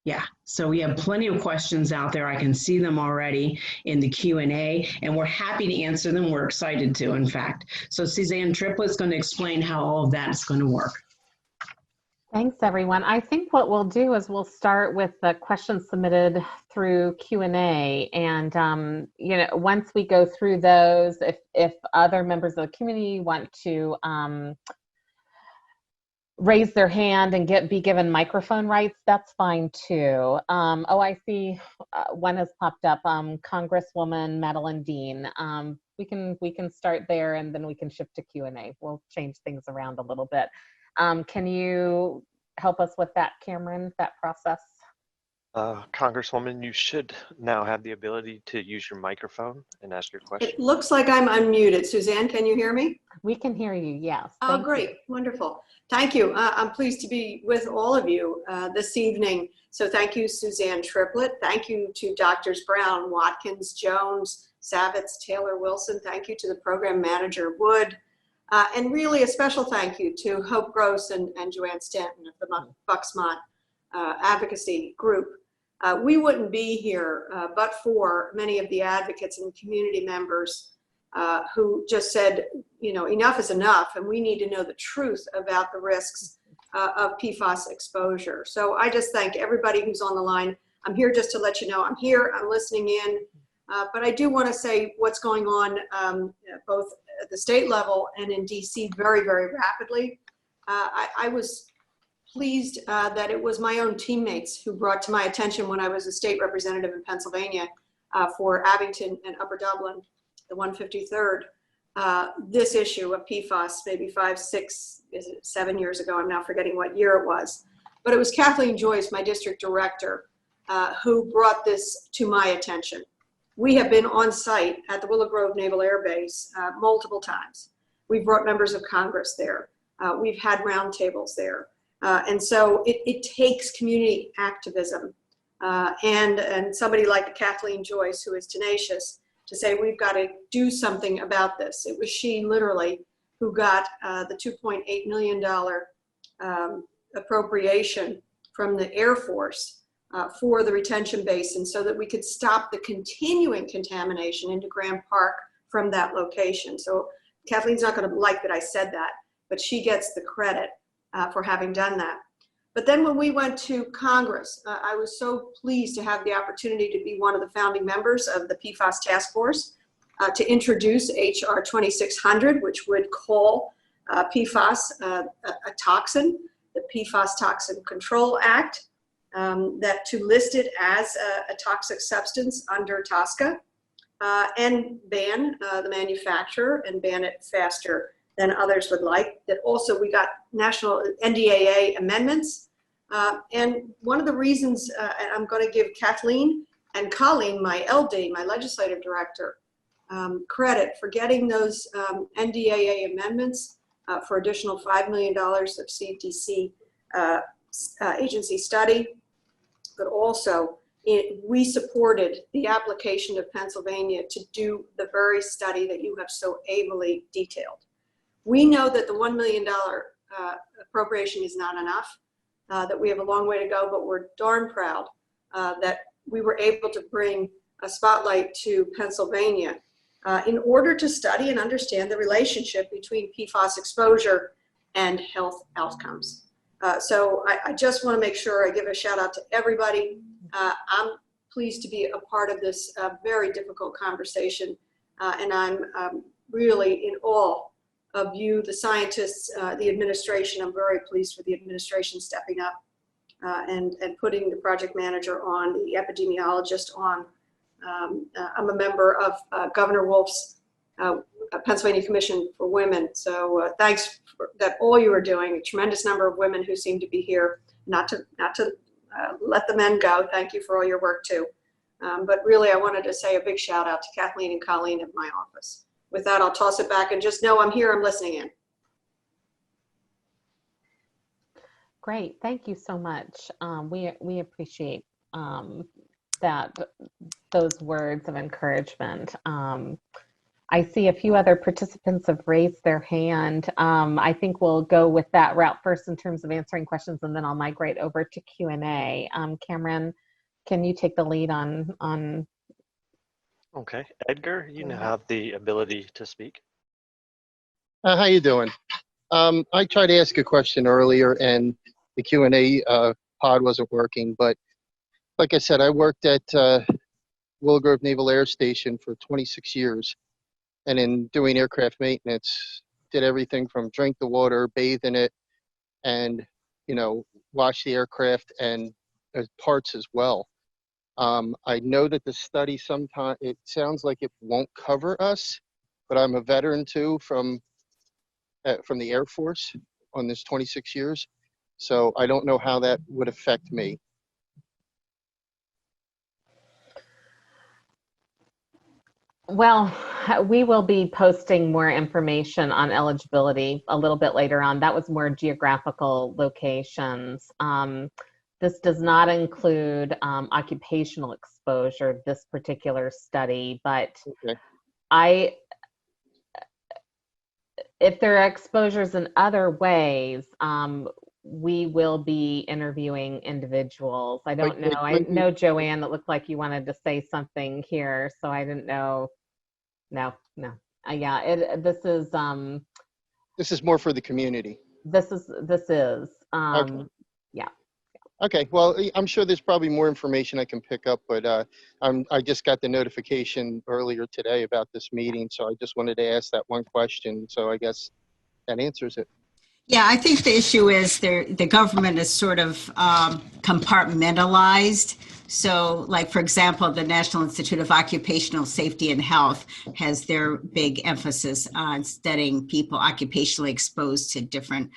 Yeah, so we have plenty of questions out there. I can see them already in the Q&A, and we're happy to answer them. We're excited to, in fact. So Suzanne Triplett's going to explain how all of that's going to work. Thanks, everyone. I think what we'll do is we'll start with the questions submitted through Q&A. And, once we go through those, if other members of the community want to raise their hand and be given microphone rights, that's fine too. I see one has popped up, Congresswoman Madeline Dean. We can start there, and then we can shift to Q&A. We'll change things around a little bit. Can you help us with that, Cameron, that process? Congresswoman, you should now have the ability to use your microphone and ask your question. It looks like I'm unmuted. Suzanne, can you hear me? We can hear you, yes. Oh, great. Wonderful. Thank you. I'm pleased to be with all of you this evening. So thank you, Suzanne Triplett. Thank you to Drs. Brown, Watkins, Jones, Savitz, Taylor, Wilson. Thank you to the program manager, Wood. And really a special thank you to Hope Gross and Joanne Stanton of the Bucksmont Advocacy Group. We wouldn't be here but for many of the advocates and community members who just said, enough is enough, and we need to know the truth about the risks of PFAS exposure. So I just thank everybody who's on the line. I'm here just to let you know I'm here, I'm listening in, but I do want to say what's going on both at the state level and in DC very, very rapidly. I was pleased that it was my own teammates who brought to my attention when I was a state representative in Pennsylvania for Abington and Upper Dublin, the 153rd, this issue of PFAS maybe 5, 6, 7 years ago. I'm now forgetting what year it was. But it was Kathleen Joyce, my district director, who brought this to my attention. We have been on site at the Willow Grove Naval Air Base multiple times. We've brought members of Congress there. We've had roundtables there. And so it takes community activism and somebody like Kathleen Joyce, who is tenacious, to say we've got to do something about this. It was she literally who got the $2.8 million appropriation from the Air Force for the retention basin so that we could stop the continuing contamination into Graham Park from that location. So Kathleen's not going to like that I said that, but she gets the credit for having done that. But then when we went to Congress, I was so pleased to have the opportunity to be one of the founding members of the PFAS task force to introduce HR 2600, which would call PFAS a toxin, the PFAS Toxin Control Act, that to list it as a toxic substance under TSCA and ban the manufacturer and ban it faster than others would like. That also we got national NDAA amendments. And one of the reasons, and I'm going to give Kathleen and Colleen, my LD, my legislative director, credit for getting those NDAA amendments for additional $5 million of CDC agency study, but also we supported the application of Pennsylvania to do the very study that you have so ably detailed. We know that the $1 million appropriation is not enough, that we have a long way to go, but we're darn proud that we were able to bring a spotlight to Pennsylvania in order to study and understand the relationship between PFAS exposure and health outcomes. So I just want to make sure I give a shout out to everybody. I'm pleased to be a part of this very difficult conversation, and I'm really in awe of you, the scientists, the administration. I'm very pleased with the administration stepping up and putting the project manager on, the epidemiologist on. I'm a member of Governor Wolf's Pennsylvania Commission for Women. So thanks for that all you are doing. A tremendous number of women who seem to be here, not to let the men go. Thank you for all your work too. But really, I wanted to say a big shout out to Kathleen and Colleen at my office. With that, I'll toss it back and just know I'm here, I'm listening in. Great, thank you so much. We appreciate those words of encouragement. I see a few other participants have raised their hand. I think we'll go with that route first in terms of answering questions, and then I'll migrate over to Q&A. Cameron, can you take the lead on? Okay, Edgar, you now have the ability to speak. How you doing? I tried to ask a question earlier, and the Q&A pod wasn't working. But like I said, I worked at Willow Grove Naval Air Station for 26 years. And in doing aircraft maintenance, did everything from drink the water, bathe in it, and, you know, wash the aircraft and parts as well. I know that the study sometimes, it sounds like it won't cover us, but I'm a veteran too from the Air Force on this 26 years. So I don't know how that would affect me. Well, we will be posting more information on eligibility a little bit later on. That was more geographical locations. This does not include occupational exposure, this particular study, but Okay. If there are exposures in other ways, we will be interviewing individuals. I don't know. I know, Joanne, it looked like you wanted to say something here, so I didn't know. No. Yeah, this is more for the community. This is Okay. Yeah. Okay, well, I'm sure there's probably more information I can pick up, but I just got the notification earlier today about this meeting, so I just wanted to ask that one question. So I guess that answers it. Yeah, I think the issue is the government is sort of compartmentalized. So, like, for example, the National Institute of Occupational Safety and Health has their big emphasis on studying people occupationally exposed to different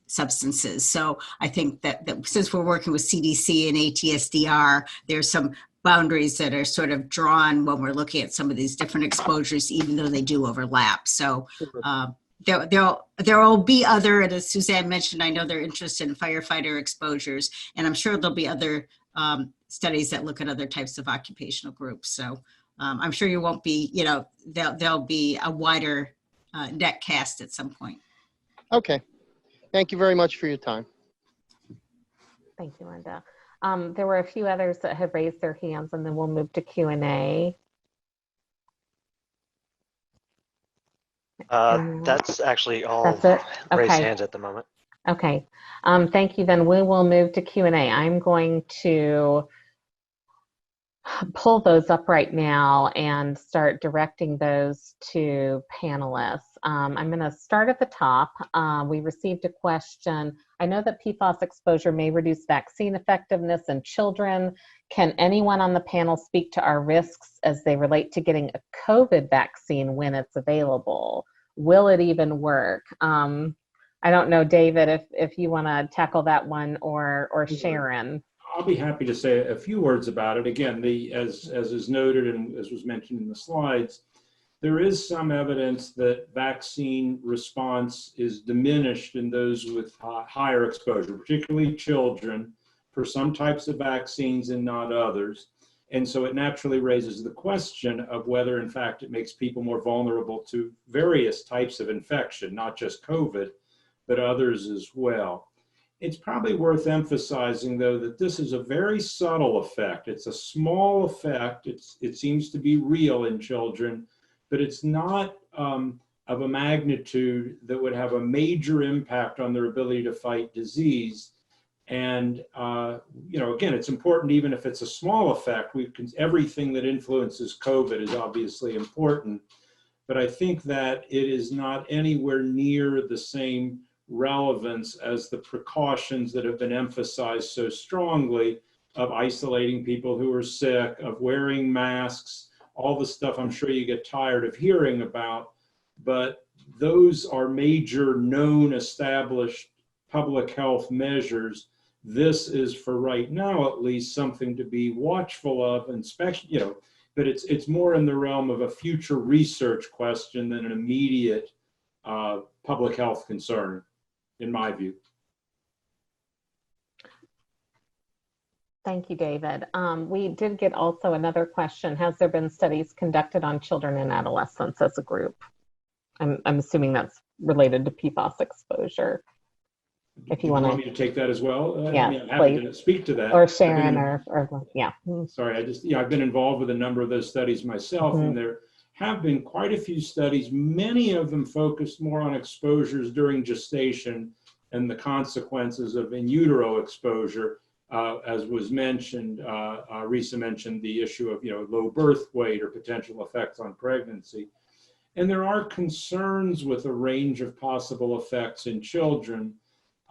substances. So I think that since we're working with CDC and ATSDR, there's some boundaries that are sort of drawn when we're looking at some of these different exposures, even though they do overlap. So there will be other, and as Suzanne mentioned, I know they're interested in firefighter exposures, and I'm sure there'll be other studies that look at other types of occupational groups. So I'm sure you won't be, you know, there'll be a wider net cast at some point. Okay. Thank you very much for your time. Thank you, Linda. There were a few others that had raised their hands, and then we'll move to Q&A. That's actually all raised hands at the moment. Okay. Thank you. Then we will move to Q&A. I'm going to pull those up right now and start directing those to panelists. I'm going to start at the top. We received a question. I know that PFAS exposure may reduce vaccine effectiveness in children. Can anyone on the panel speak to our risks as they relate to getting a COVID vaccine when it's available? will it even work? I don't know, David, if you want to tackle that one, or Sharon. I'll be happy to say a few words about it. Again, as is noted and as was mentioned in the slides, there is some evidence that vaccine response is diminished in those with higher exposure, particularly children, for some types of vaccines and not others. And so it naturally raises the question of whether, in fact, it makes people more vulnerable to various types of infection, not just COVID, but others as well. It's probably worth emphasizing, though, that this is a very subtle effect. It's a small effect. It seems to be real in children, but it's not of a magnitude that would have a major impact on their ability to fight disease. And, you know, again, it's important, even if it's a small effect, everything that influences COVID is obviously important, but I think that it is not anywhere near the same relevance as the precautions that have been emphasized so strongly of isolating people who are sick, of wearing masks, all the stuff I'm sure you get tired of hearing about, but those are major known established public health measures. This is, for right now at least, something to be watchful of, and you know, but it's more in the realm of a future research question than an immediate public health concern, in my view. Thank you, David. We did get also another question. Has there been studies conducted on children and adolescents as a group? I'm assuming that's related to PFAS exposure. If you want me to take that as well, yeah, I'm happy to speak to that. Or Sharon, or yeah. Sorry, I've been involved with a number of those studies myself, and there have been quite a few studies, many of them focused more on exposures during gestation and the consequences of in utero exposure. As was mentioned, Risa mentioned the issue of, you know, low birth weight or potential effects on pregnancy. And there are concerns with a range of possible effects in children,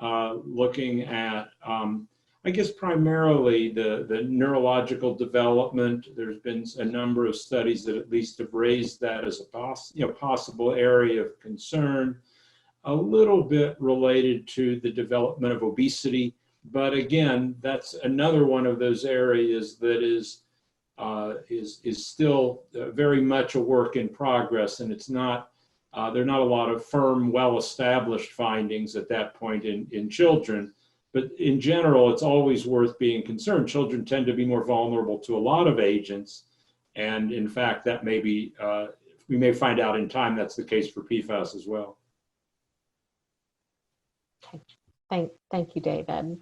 looking at, I guess, primarily the neurological development. There's been a number of studies that at least have raised that as a possible area of concern, a little bit related to the development of obesity. But again, that's another one of those areas that is still very much a work in progress, and it's not, there are not a lot of firm, well-established findings at that point in children. But in general, it's always worth being concerned. Children tend to be more vulnerable to a lot of agents, and in fact, that may be, we may find out in time that's the case for PFAS as well. Thank you, David.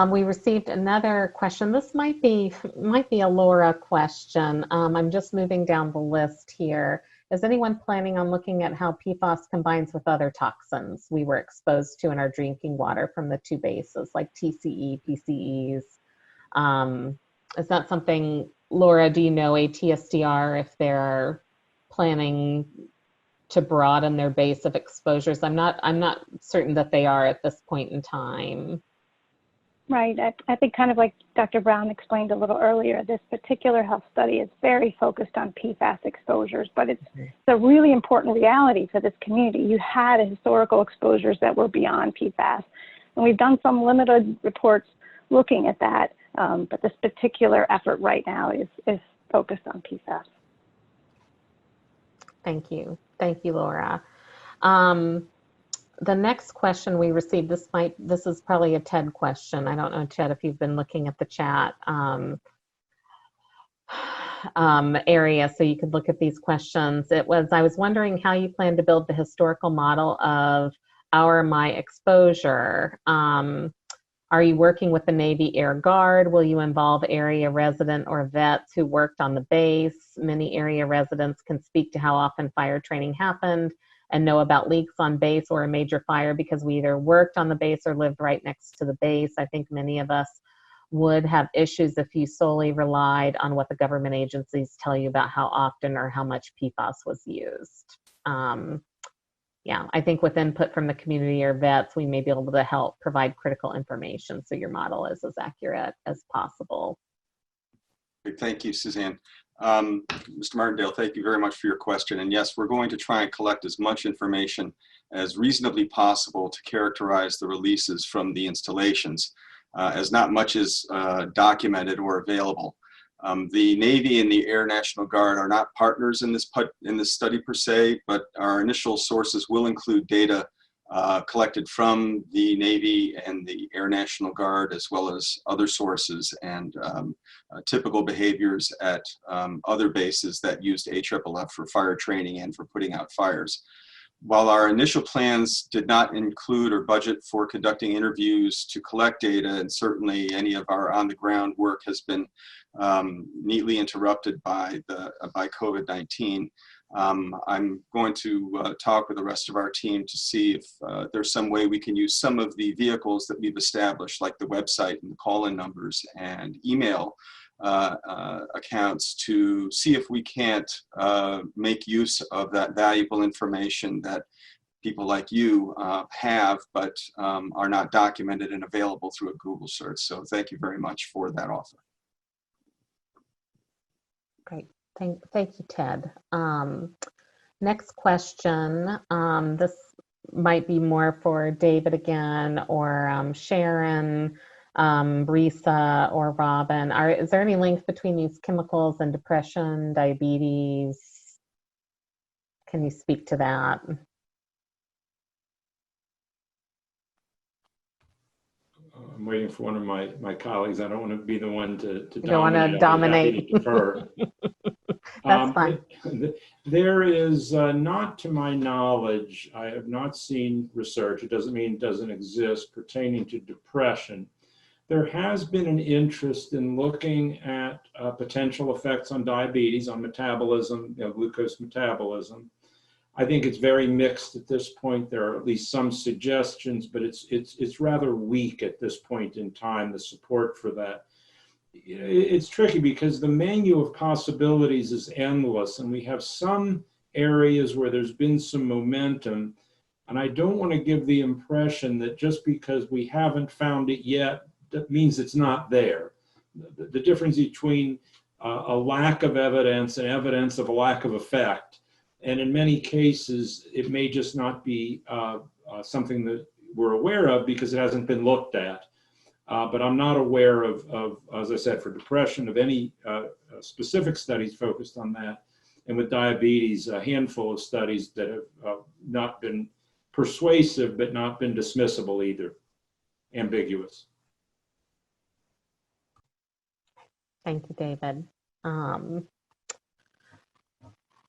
We received another question. This might be a Laura question. I'm just moving down the list here. Is anyone planning on looking at how PFAS combines with other toxins we were exposed to in our drinking water from the two bases, like TCE, PCEs? Is that something, Laura, do you know ATSDR if they're planning to broaden their base of exposures? I'm not certain that they are at this point in time. Right. I think kind of like Dr. Brown explained a little earlier, this particular health study is very focused on PFAS exposures, but it's a really important reality for this community. You had historical exposures that were beyond PFAS, and we've done some limited reports looking at that, but this particular effort right now is focused on PFAS. Thank you. Thank you, Laura. The next question we received, this is probably a Ted question. I don't know, Ted, if you've been looking at the chat area, so you could look at these questions. I was wondering how you plan to build the historical model of my exposure. Are you working with the Navy Air Guard? Will you involve area resident or vets who worked on the base? Many area residents can speak to how often fire training happened and know about leaks on base or a major fire because we either worked on the base or lived right next to the base. I think many of us would have issues if you solely relied on what the government agencies tell you about how often or how much PFAS was used. Yeah, I think with input from the community or vets, we may be able to help provide critical information so your model is as accurate as possible. Thank you, Suzanne. Mr. Martindale, thank you very much for your question. And yes, we're going to try and collect as much information as reasonably possible to characterize the releases from the installations, as not much is documented or available. The Navy and the Air National Guard are not partners in this study per se, but our initial sources will include data collected from the Navy and the Air National Guard, as well as other sources and typical behaviors at other bases that used AFFF for fire training and for putting out fires. While our initial plans did not include or budget for conducting interviews to collect data, and certainly any of our on-the-ground work has been neatly interrupted by COVID-19, I'm going to talk with the rest of our team to see if there's some way we can use some of the vehicles that we've established, like the website and the call-in numbers and email accounts, to see if we can't make use of that valuable information that people like you have, but are not documented and available through a Google search. So thank you very much for that offer. Great. Thank you, Ted. Next question. This might be more for David again, or Sharon, Risa, or Robin. Is there any link between these chemicals and depression, diabetes? Can you speak to that? I'm waiting for one of my colleagues. I don't want to be the one to You don't want to dominate. That's fine. There is, not to my knowledge, I have not seen research, it doesn't mean it doesn't exist, pertaining to depression. There has been an interest in looking at potential effects on diabetes, on metabolism, glucose metabolism. I think it's very mixed at this point. There are at least some suggestions, but it's rather weak at this point in time, the support for that. It's tricky because the menu of possibilities is endless, and we have some areas where there's been some momentum, and I don't want to give the impression that just because we haven't found it yet, that means it's not there. The difference between a lack of evidence and evidence of a lack of effect, and in many cases, it may just not be something that we're aware of because it hasn't been looked at. But I'm not aware of, as I said, for depression, of any specific studies focused on that. And with diabetes, a handful of studies that have not been persuasive, but not been dismissible either, ambiguous. Thank you, David.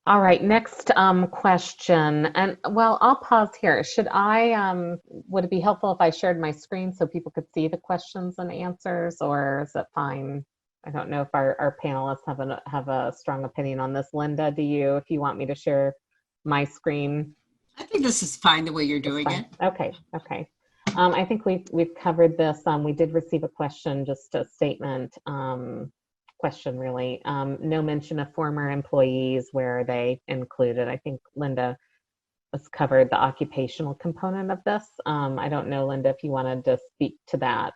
All right, next question. And well, I'll pause here. Should I, would it be helpful if I shared my screen so people could see the questions and answers, or is it fine? I don't know if our panelists have a strong opinion on this. Linda, do you, if you want me to share my screen? I think this is fine the way you're doing it. Okay, okay. I think we've covered this. We did receive a question, just a statement. Question really. No mention of former employees. Where are they included? I think Linda has covered the occupational component of this. I don't know, Linda, if you wanted to speak to that.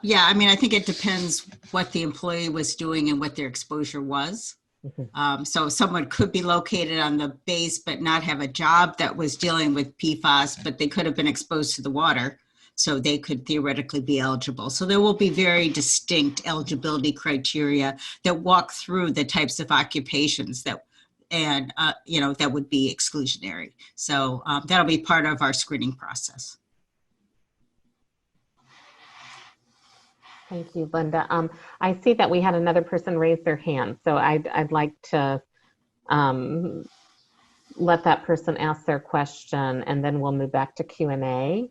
Yeah, I mean, I think it depends what the employee was doing and what their exposure was. Mm-hmm. So someone could be located on the base but not have a job that was dealing with PFAS, but they could have been exposed to the water. So they could theoretically be eligible. So there will be very distinct eligibility criteria that walk through the types of occupations that, and that would be exclusionary. So that'll be part of our screening process. Thank you, Linda. I see that we had another person raise their hand, so I'd like to let that person ask their question, and then we'll move back to Q&A.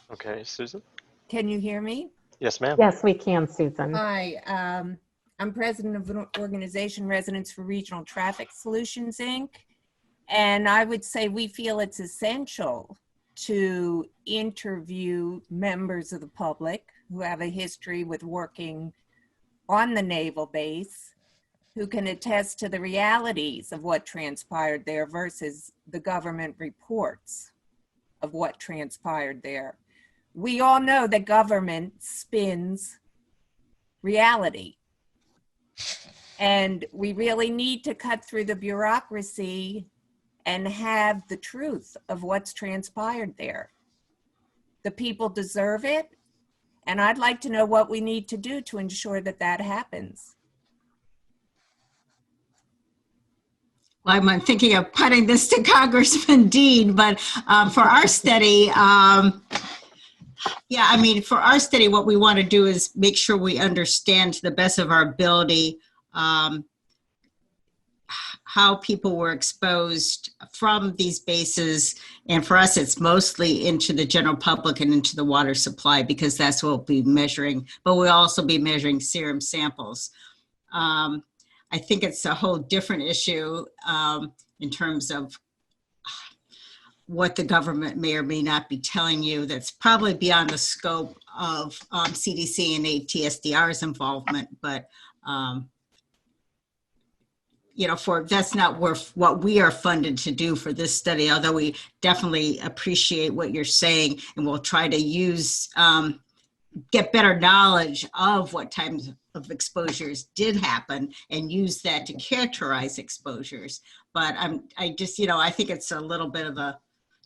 Okay, Susan? Can you hear me? Yes, ma'am. Yes, we can, Susan. Hi, I'm president of an organization, Residents for Regional Traffic Solutions, Inc. And I would say we feel it's essential to interview members of the public who have a history with working on the naval base, who can attest to the realities of what transpired there versus the government reports of what transpired there. We all know that government spins reality. And we really need to cut through the bureaucracy and have the truth of what's transpired there. The people deserve it, and I'd like to know what we need to do to ensure that that happens. Well, I'm thinking of putting this to Congressman Dean, but for our study, yeah, I mean, for our study, what we want to do is make sure we understand to the best of our ability how people were exposed from these bases. And for us, it's mostly into the general public and into the water supply, because that's what we'll be measuring, but we'll also be measuring serum samples. I think it's a whole different issue in terms of what the government may or may not be telling you. That's probably beyond the scope of CDC and ATSDR's involvement, but you know, that's not what we are funded to do for this study, although we definitely appreciate what you're saying, and we'll try to use, get better knowledge of what types of exposures did happen and use that to characterize exposures. But I just, you know, I think it's a little bit of a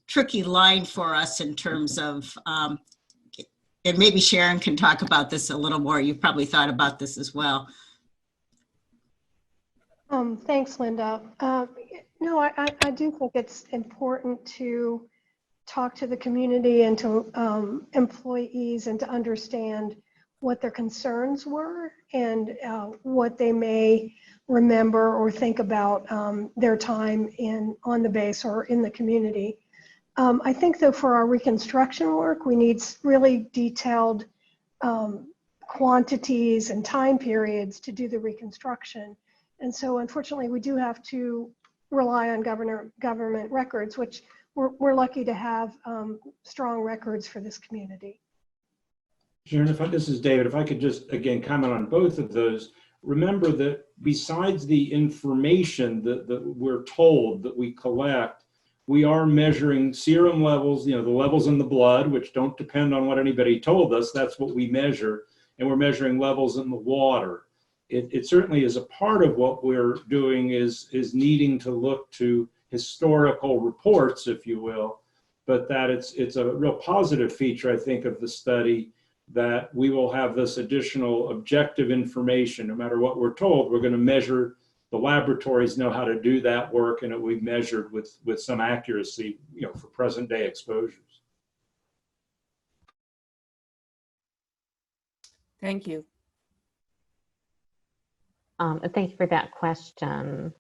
tricky line for us in terms of, and maybe Sharon can talk about this a little more. You've probably thought about this as well. Thanks, Linda. No, I do think it's important to talk to the community and to employees and to understand what their concerns were and what they may remember or think about their time on the base or in the community. I think, though, for our reconstruction work, we need really detailed quantities and time periods to do the reconstruction. And so, unfortunately, we do have to rely on government records, which we're lucky to have strong records for this community. Sharon, this is David, if I could just, again, comment on both of those. Remember that besides the information that we're told that we collect, we are measuring serum levels, you know, the levels in the blood, which don't depend on what anybody told us. That's what we measure. And we're measuring levels in the water. It certainly is a part of what we're doing is needing to look to historical reports, if you will, but that it's a real positive feature, I think, of the study, that we will have this additional objective information. No matter what we're told, we're going to measure. The laboratories know how to do that work, and it will be measured with some accuracy, you know, for present day exposures. Thank you. Thank you for that question.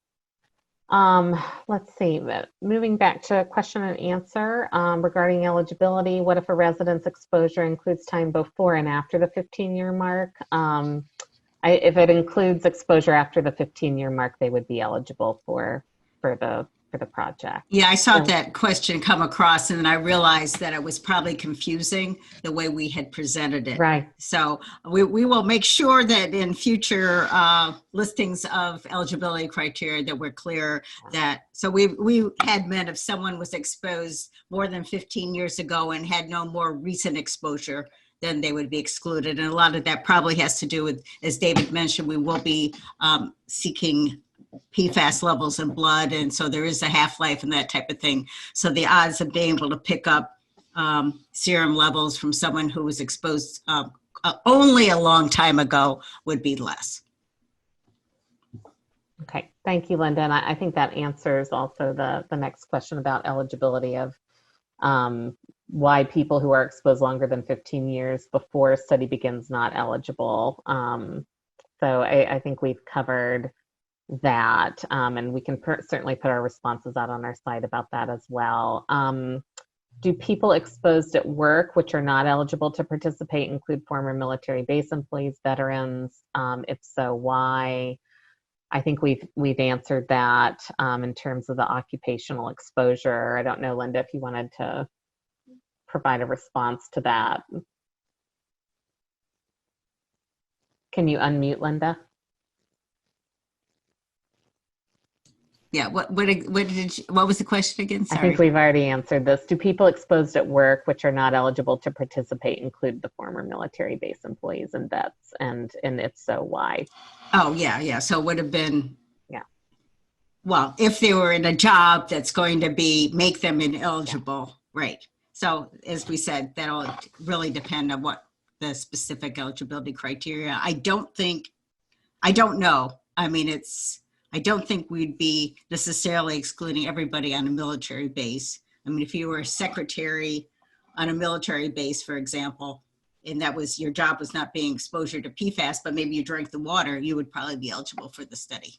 Let's see, moving back to question and answer regarding eligibility. What if a resident's exposure includes time before and after the 15-year mark? If it includes exposure after the 15-year mark, they would be eligible for the project. Yeah, I saw that question come across, and then I realized that it was probably confusing the way we had presented it. Right. So we will make sure that in future listings of eligibility criteria that we're clear that, so we had meant if someone was exposed more than 15 years ago and had no more recent exposure, then they would be excluded. And a lot of that probably has to do with, as David mentioned, we will be seeking PFAS levels in blood, and so there is a half-life and that type of thing. So the odds of being able to pick up serum levels from someone who was exposed only a long time ago would be less. Okay, thank you, Linda. And I think that answers also the next question about eligibility of why people who are exposed longer than 15 years before a study begins not eligible. So I think we've covered that, and we can certainly put our responses out on our site about that as well. Do people exposed at work which are not eligible to participate include former military base employees, veterans? If so, why? I think we've answered that in terms of the occupational exposure. I don't know, Linda, if you wanted to provide a response to that. Can you unmute, Linda? Yeah, what was the question again? I Sorry. think we've already answered this. Do people exposed at work which are not eligible to participate include the former military base employees and vets? And if so, why? Oh, yeah. So it would have been, yeah. Well, if they were in a job that's going to make them ineligible, right. So as we said, that'll really depend on what the specific eligibility criteria. I don't know. I mean, I don't think we'd be necessarily excluding everybody on a military base. I mean, if you were a secretary on a military base, for example, and your job was not being exposure to PFAS, but maybe you drank the water, you would probably be eligible for the study.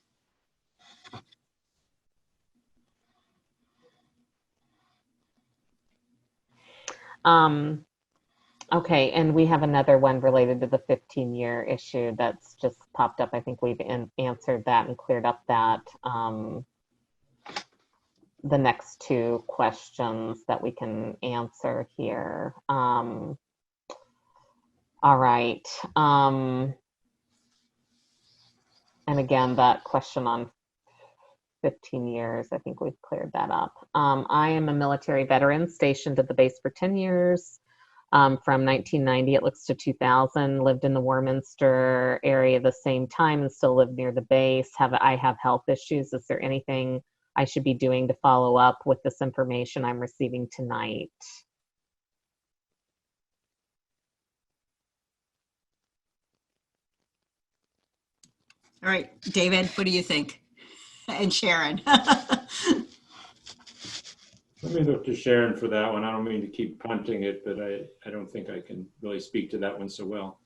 Okay, and we have another one related to the 15-year issue that's just popped up. I think we've answered that and cleared up that. The next two questions that we can answer here. All right. And again, that question on 15 years, I think we've cleared that up. I am a military veteran stationed at the base for 10 years. From 1990, it looks to 2000, lived in the Warminster area the same time and still live near the base. I have health issues? Is there anything I should be doing to follow up with this information I'm receiving tonight? All right, David, what do you think? And Sharon. Let me look to Sharon for that one. I don't mean to keep punting it, but I don't think I can really speak to that one so well.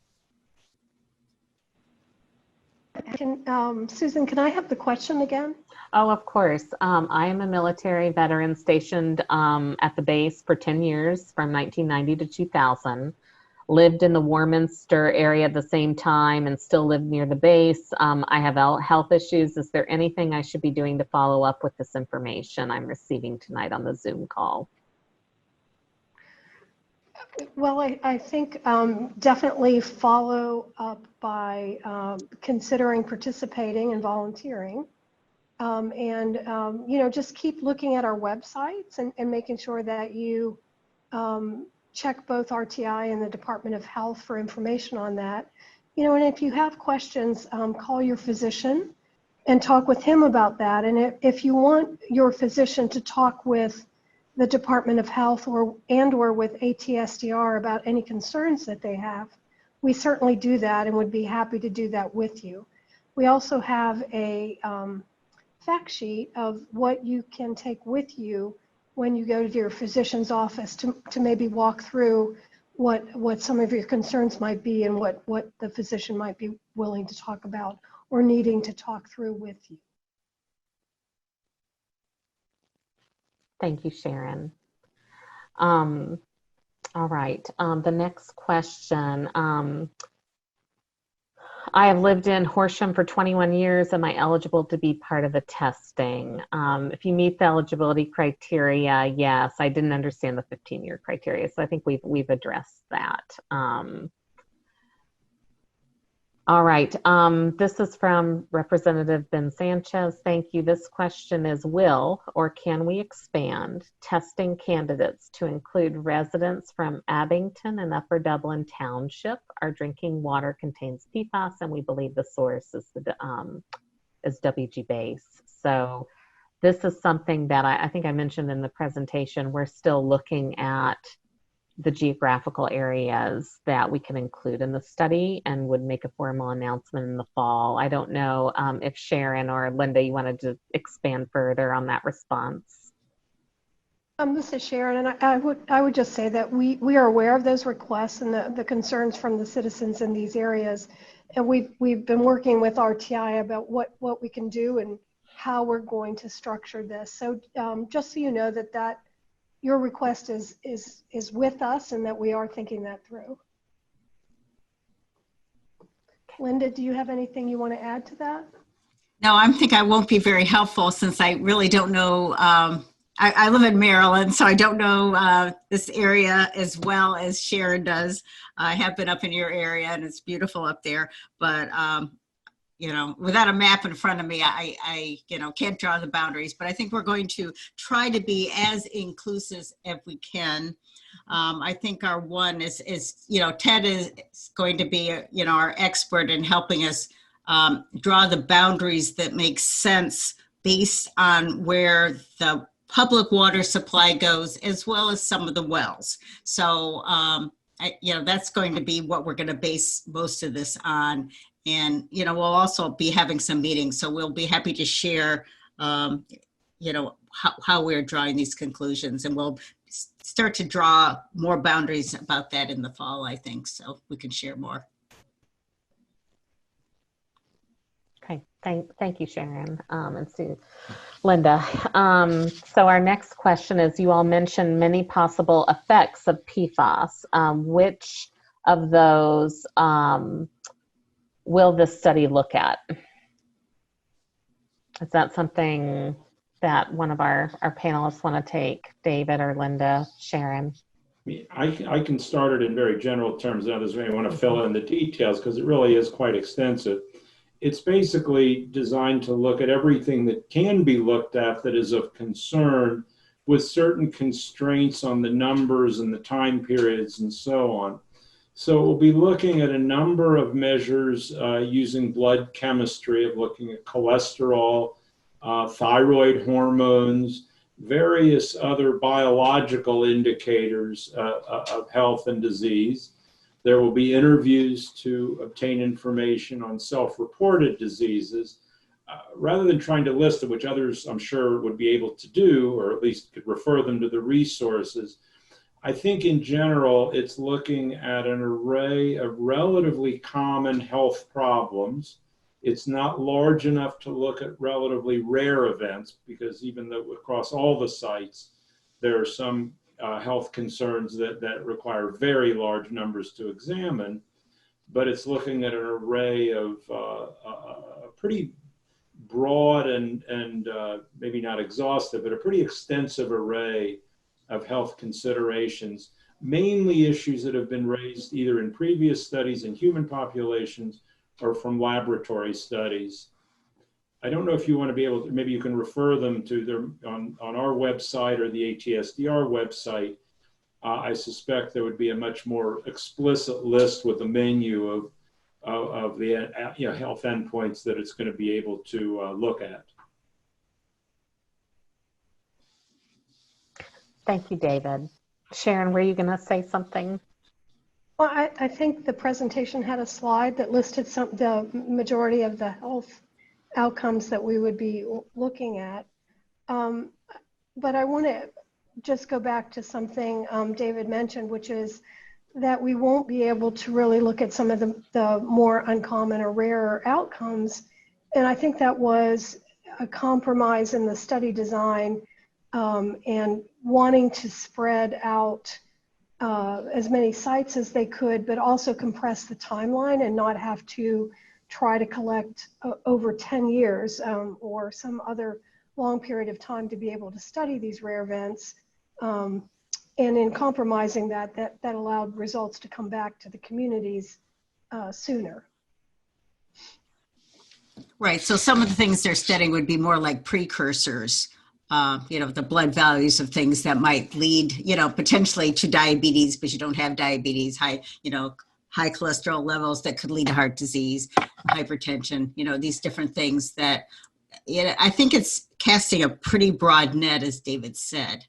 Susan, can I have the question again? Oh, of course. I am a military veteran stationed at the base for 10 years from 1990 to 2000. Lived in the Warminster area at the same time and still live near the base. I have health issues. Is there anything I should be doing to follow up with this information I'm receiving tonight on the Zoom call? Well, I think definitely follow up by considering participating and volunteering. Just keep looking at our websites and making sure that you check both RTI and the Department of Health for information on that. And if you have questions, call your physician and talk with him about that. And if you want your physician to talk with the Department of Health or with ATSDR about any concerns that they have, we certainly do that and would be happy to do that with you. We also have a fact sheet of what you can take with you when you go to your physician's office to maybe walk through what some of your concerns might be and what the physician might be willing to talk about or needing to talk through with you. Thank you, Sharon. All right, the next question. I have lived in Horsham for 21 years. Am I eligible to be part of the testing? If you meet the eligibility criteria, yes. I didn't understand the 15-year criteria, so I think we've addressed that. All right, this is from Representative Ben Sanchez. Thank you. This question is, will or can we expand testing candidates to include residents from Abington and Upper Dublin Township? Our drinking water contains PFAS and we believe the source is WG base. So this is something that I think I mentioned in the presentation. We're still looking at the geographical areas that we can include in the study and would make a formal announcement in the fall. I don't know if Sharon or Linda, you wanted to expand further on that response. This is Sharon, and I would just say that we are aware of those requests and the concerns from the citizens in these areas, and we've been working with RTI about what we can do and how we're going to structure this. So just so you know that your request is with us and that we are thinking that through. Linda, do you have anything you want to add to that? No, I think I won't be very helpful since I really don't know. I live in Maryland, so I don't know this area as well as Sharon does. I have been up in your area and it's beautiful up there, but you know, without a map in front of me, I you know, can't draw the boundaries, but I think we're going to try to be as inclusive as we can. I think our one is, you know, Ted is going to be, you know, our expert in helping us draw the boundaries that make sense based on where the public water supply goes, as well as some of the wells. So, you know, that's going to be what we're going to base most of this on. And, you know, we'll also be having some meetings, so we'll be happy to share, you know, how we're drawing these conclusions, and we'll start to draw more boundaries about that in the fall, I think, so we can share more. Okay, thank you, Sharon and Sue. Linda, so our next question is, you all mentioned many possible effects of PFAS. Which of those will this study look at? Is that something that one of our panelists want to take? David or Linda, Sharon? I can start it in very general terms, and others may want to fill in the details because it really is quite extensive. It's basically designed to look at everything that can be looked at that is of concern, with certain constraints on the numbers and the time periods and so on. So we'll be looking at a number of measures using blood chemistry, of looking at cholesterol, thyroid hormones, various other biological indicators of health and disease. There will be interviews to obtain information on self-reported diseases. Rather than trying to list them, which others I'm sure would be able to do, or at least could refer them to the resources, I think in general, it's looking at an array of relatively common health problems. It's not large enough to look at relatively rare events, because even though across all the sites, there are some health concerns that require very large numbers to examine, but it's looking at an array of a pretty broad and maybe not exhaustive, but a pretty extensive array of health considerations, mainly issues that have been raised either in previous studies in human populations or from laboratory studies. I don't know if you want to be able to, maybe you can refer them to their, on our website or the ATSDR website. I suspect there would be a much more explicit list with a menu of the health endpoints that it's going to be able to look at. Thank you, David. Sharon, were you going to say something? Well, I think the presentation had a slide that listed the majority of the health outcomes that we would be looking at. But I want to just go back to something David mentioned, which is that we won't be able to really look at some of the more uncommon or rarer outcomes. And I think that was a compromise in the study design, and wanting to spread out as many sites as they could, but also compress the timeline and not have to try to collect over 10 years or some other long period of time to be able to study these rare events. And in compromising that allowed results to come back to the communities sooner. Right, so some of the things they're studying would be more like precursors, you know, the blood values of things that might lead, you know, potentially to diabetes, but you don't have diabetes, high cholesterol levels that could lead to heart disease, hypertension, you know, these different things that, you know, I think it's casting a pretty broad net, as David said.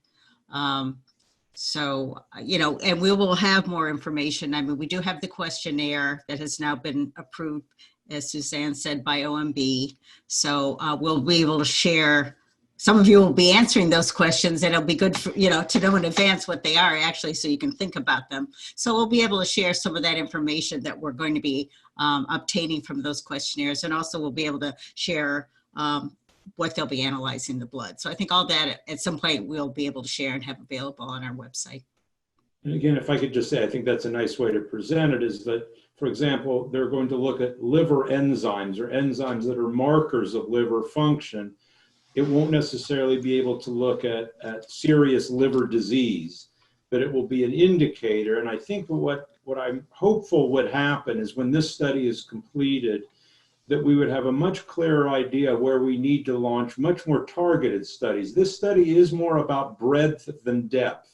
So, you know, and we will have more information. I mean, we do have the questionnaire that has now been approved, as Suzanne said, by OMB. So we'll be able to share. Some of you will be answering those questions, and it'll be good for, you know, to know in advance what they are actually, so you can think about them. So we'll be able to share some of that information that we're going to be obtaining from those questionnaires. And also we'll be able to share what they'll be analyzing the blood. So I think all that at some point we'll be able to share and have available on our website. And again, if I could just say, I think that's a nice way to present it, is that, for example, they're going to look at liver enzymes or enzymes that are markers of liver function. It won't necessarily be able to look at serious liver disease, but it will be an indicator. And I think what I'm hopeful would happen is when this study is completed, that we would have a much clearer idea of where we need to launch much more targeted studies. This study is more about breadth than depth.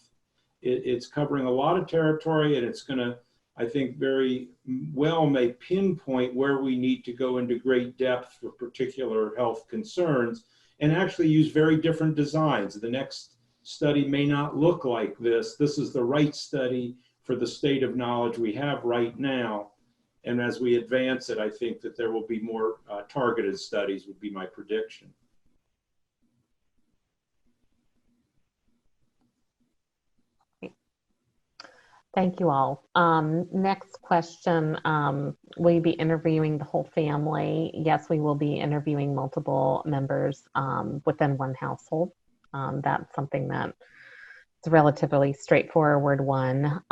It's covering a lot of territory, and it's going to, I think, very well may pinpoint where we need to go into great depth for particular health concerns and actually use very different designs. The next study may not look like this. This is the right study for the state of knowledge we have right now. And as we advance it, I think that there will be more targeted studies, would be my prediction. Thank you all. Next question, will you be interviewing the whole family? Yes, we will be interviewing multiple members within one household. That's something that's a relatively straightforward one.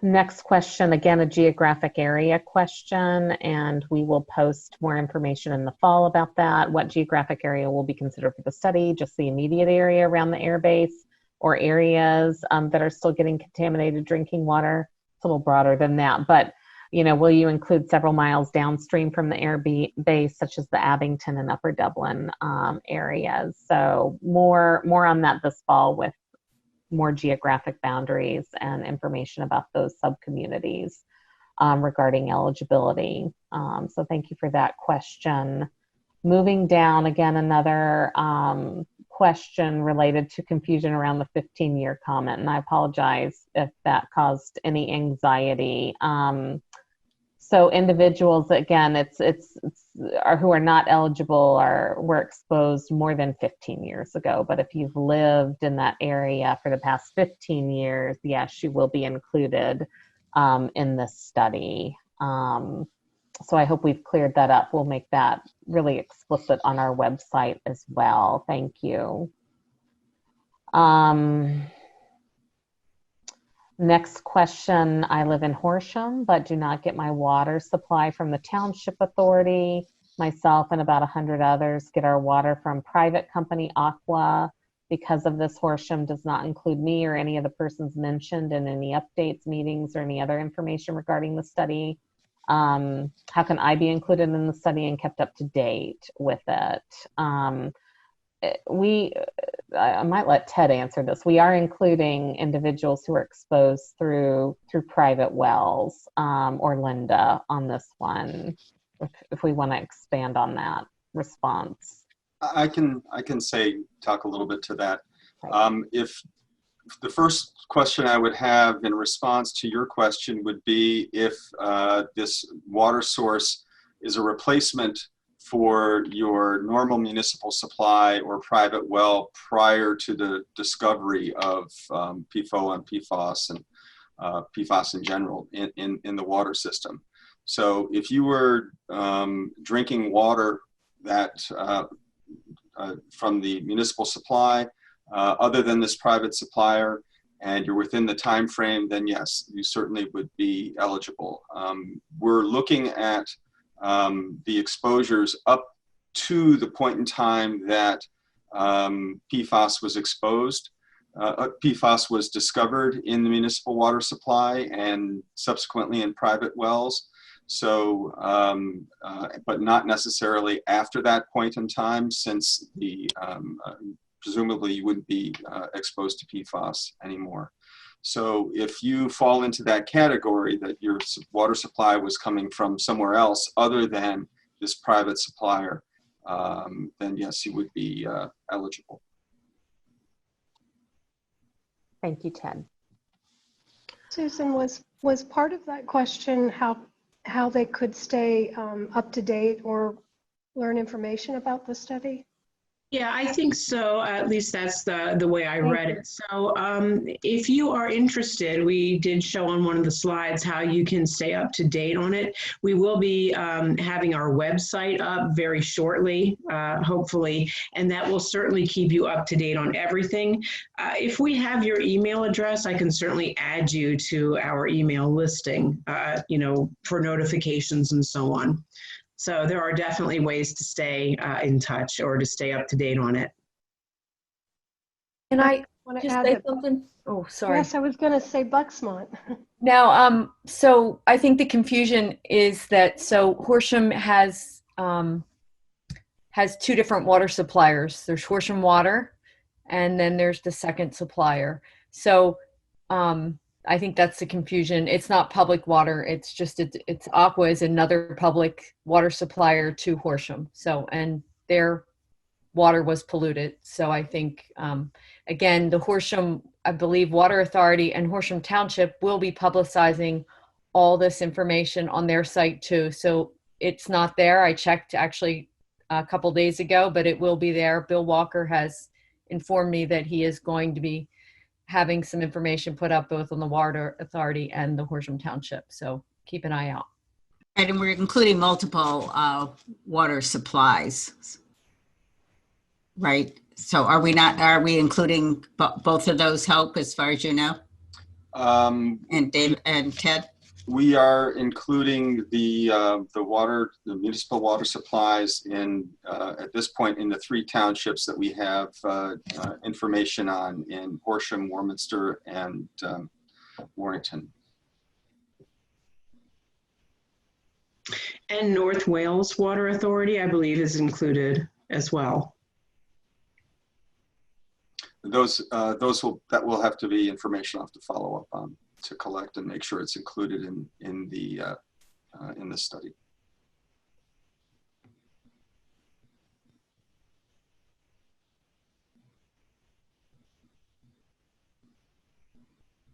Next question, again, a geographic area question, and we will post more information in the fall about that. What geographic area will be considered for the study? Just the immediate area around the airbase, or areas that are still getting contaminated drinking water? It's a little broader than that, but will you include several miles downstream from the air base, such as the Abington and Upper Dublin areas? So more on that this fall, with more geographic boundaries and information about those sub-communities regarding eligibility. So thank you for that question. Moving down, again, another question related to confusion around the 15-year comment, and I apologize if that caused any anxiety. So individuals, again, who are not eligible were exposed more than 15 years ago. But if you've lived in that area for the past 15 years, yes, you will be included in this study. So I hope we've cleared that up. We'll make that really explicit on our website as well. Thank you. Next question, I live in Horsham, but do not get my water supply from the township authority. Myself and about 100 others get our water from private company Aqua. Because of this, Horsham does not include me or any of the persons mentioned in any updates, meetings, or any other information regarding the study. How can I be included in the study and kept up to date with it? I might let Ted answer this. We are including individuals who are exposed through private wells, or Linda on this one, if we want to expand on that response. I can talk a little bit to that. If the first question I would have in response to your question would be if this water source is a replacement for your normal municipal supply or private well prior to the discovery of PFOA and PFAS and PFAS in general in the water system. So if you were drinking water that from the municipal supply, other than this private supplier, and you're within the time frame, then yes, you certainly would be eligible. We're looking at the exposures up to the point in time that PFAS was exposed. PFAS was discovered in the municipal water supply and subsequently in private wells. So, but not necessarily after that point in time, since the presumably you wouldn't be exposed to PFAS anymore. So if you fall into that category that your water supply was coming from somewhere else other than this private supplier, then yes, you would be eligible. Thank you, Ted. Susan, was part of that question how they could stay up to date or learn information about the study? Yeah, I think so. At least that's the way I read it. So if you are interested, we did show on one of the slides how you can stay up to date on it. We will be having our website up very shortly, hopefully, and that will certainly keep you up to date on everything. If we have your email address, I can certainly add you to our email listing, for notifications and so on. So there are definitely ways to stay in touch or to stay up to date on it. And Want to Just add say that? something? Oh, sorry. Yes, I was going to say Bucksmont. Now, so I think the confusion is that Horsham has two different water suppliers. There's Horsham Water, and then there's the second supplier. So I think that's the confusion. It's not public water. It's just it's Aqua is another public water supplier to Horsham. So, and their water was polluted. So I think again, the Horsham, I believe, Water Authority and Horsham Township will be publicizing all this information on their site too. So it's not there. I checked actually a couple days ago, but it will be there. Bill Walker has informed me that he is going to be having some information put up both on the Water Authority and the Horsham Township. So keep an eye out. Right, and we're including multiple water supplies, right? So are we including both of those, Hope, as far as you know? And Dave and Ted? We are including the municipal water supplies in at this point in the 3 townships that we have information on in Horsham, Warminster, and Warrington. And North Wales Water Authority, I believe, is included as well. Those will have to be information I'll have to follow up on to collect and make sure it's included in the study.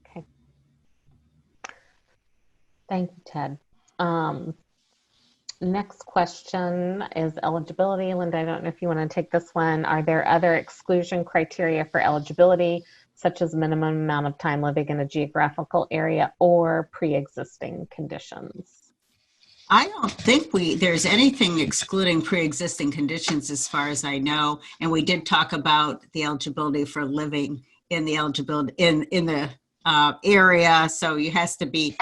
Okay. Thank you, Ted. Next question is eligibility. Linda, I don't know if you want to take this one. Are there other exclusion criteria for eligibility, such as minimum amount of time living in a geographical area or pre-existing conditions? I don't think there's anything excluding pre-existing conditions as far as I know. And we did talk about the eligibility for living in the eligibility in the area. So it has to be,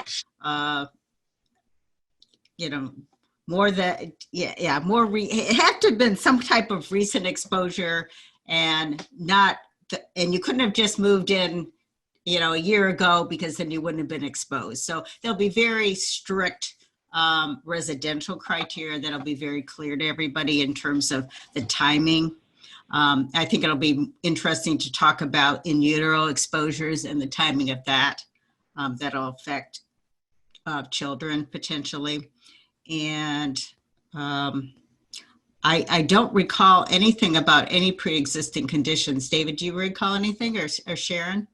more than, it had to have been some type of recent exposure and and you couldn't have just moved in, a year ago, because then you wouldn't have been exposed. So there'll be very strict residential criteria that'll be very clear to everybody in terms of the timing. I think it'll be interesting to talk about in utero exposures and the timing of that. That'll affect children potentially. And I don't recall anything about any pre-existing conditions. David, do you recall anything, or Sharon?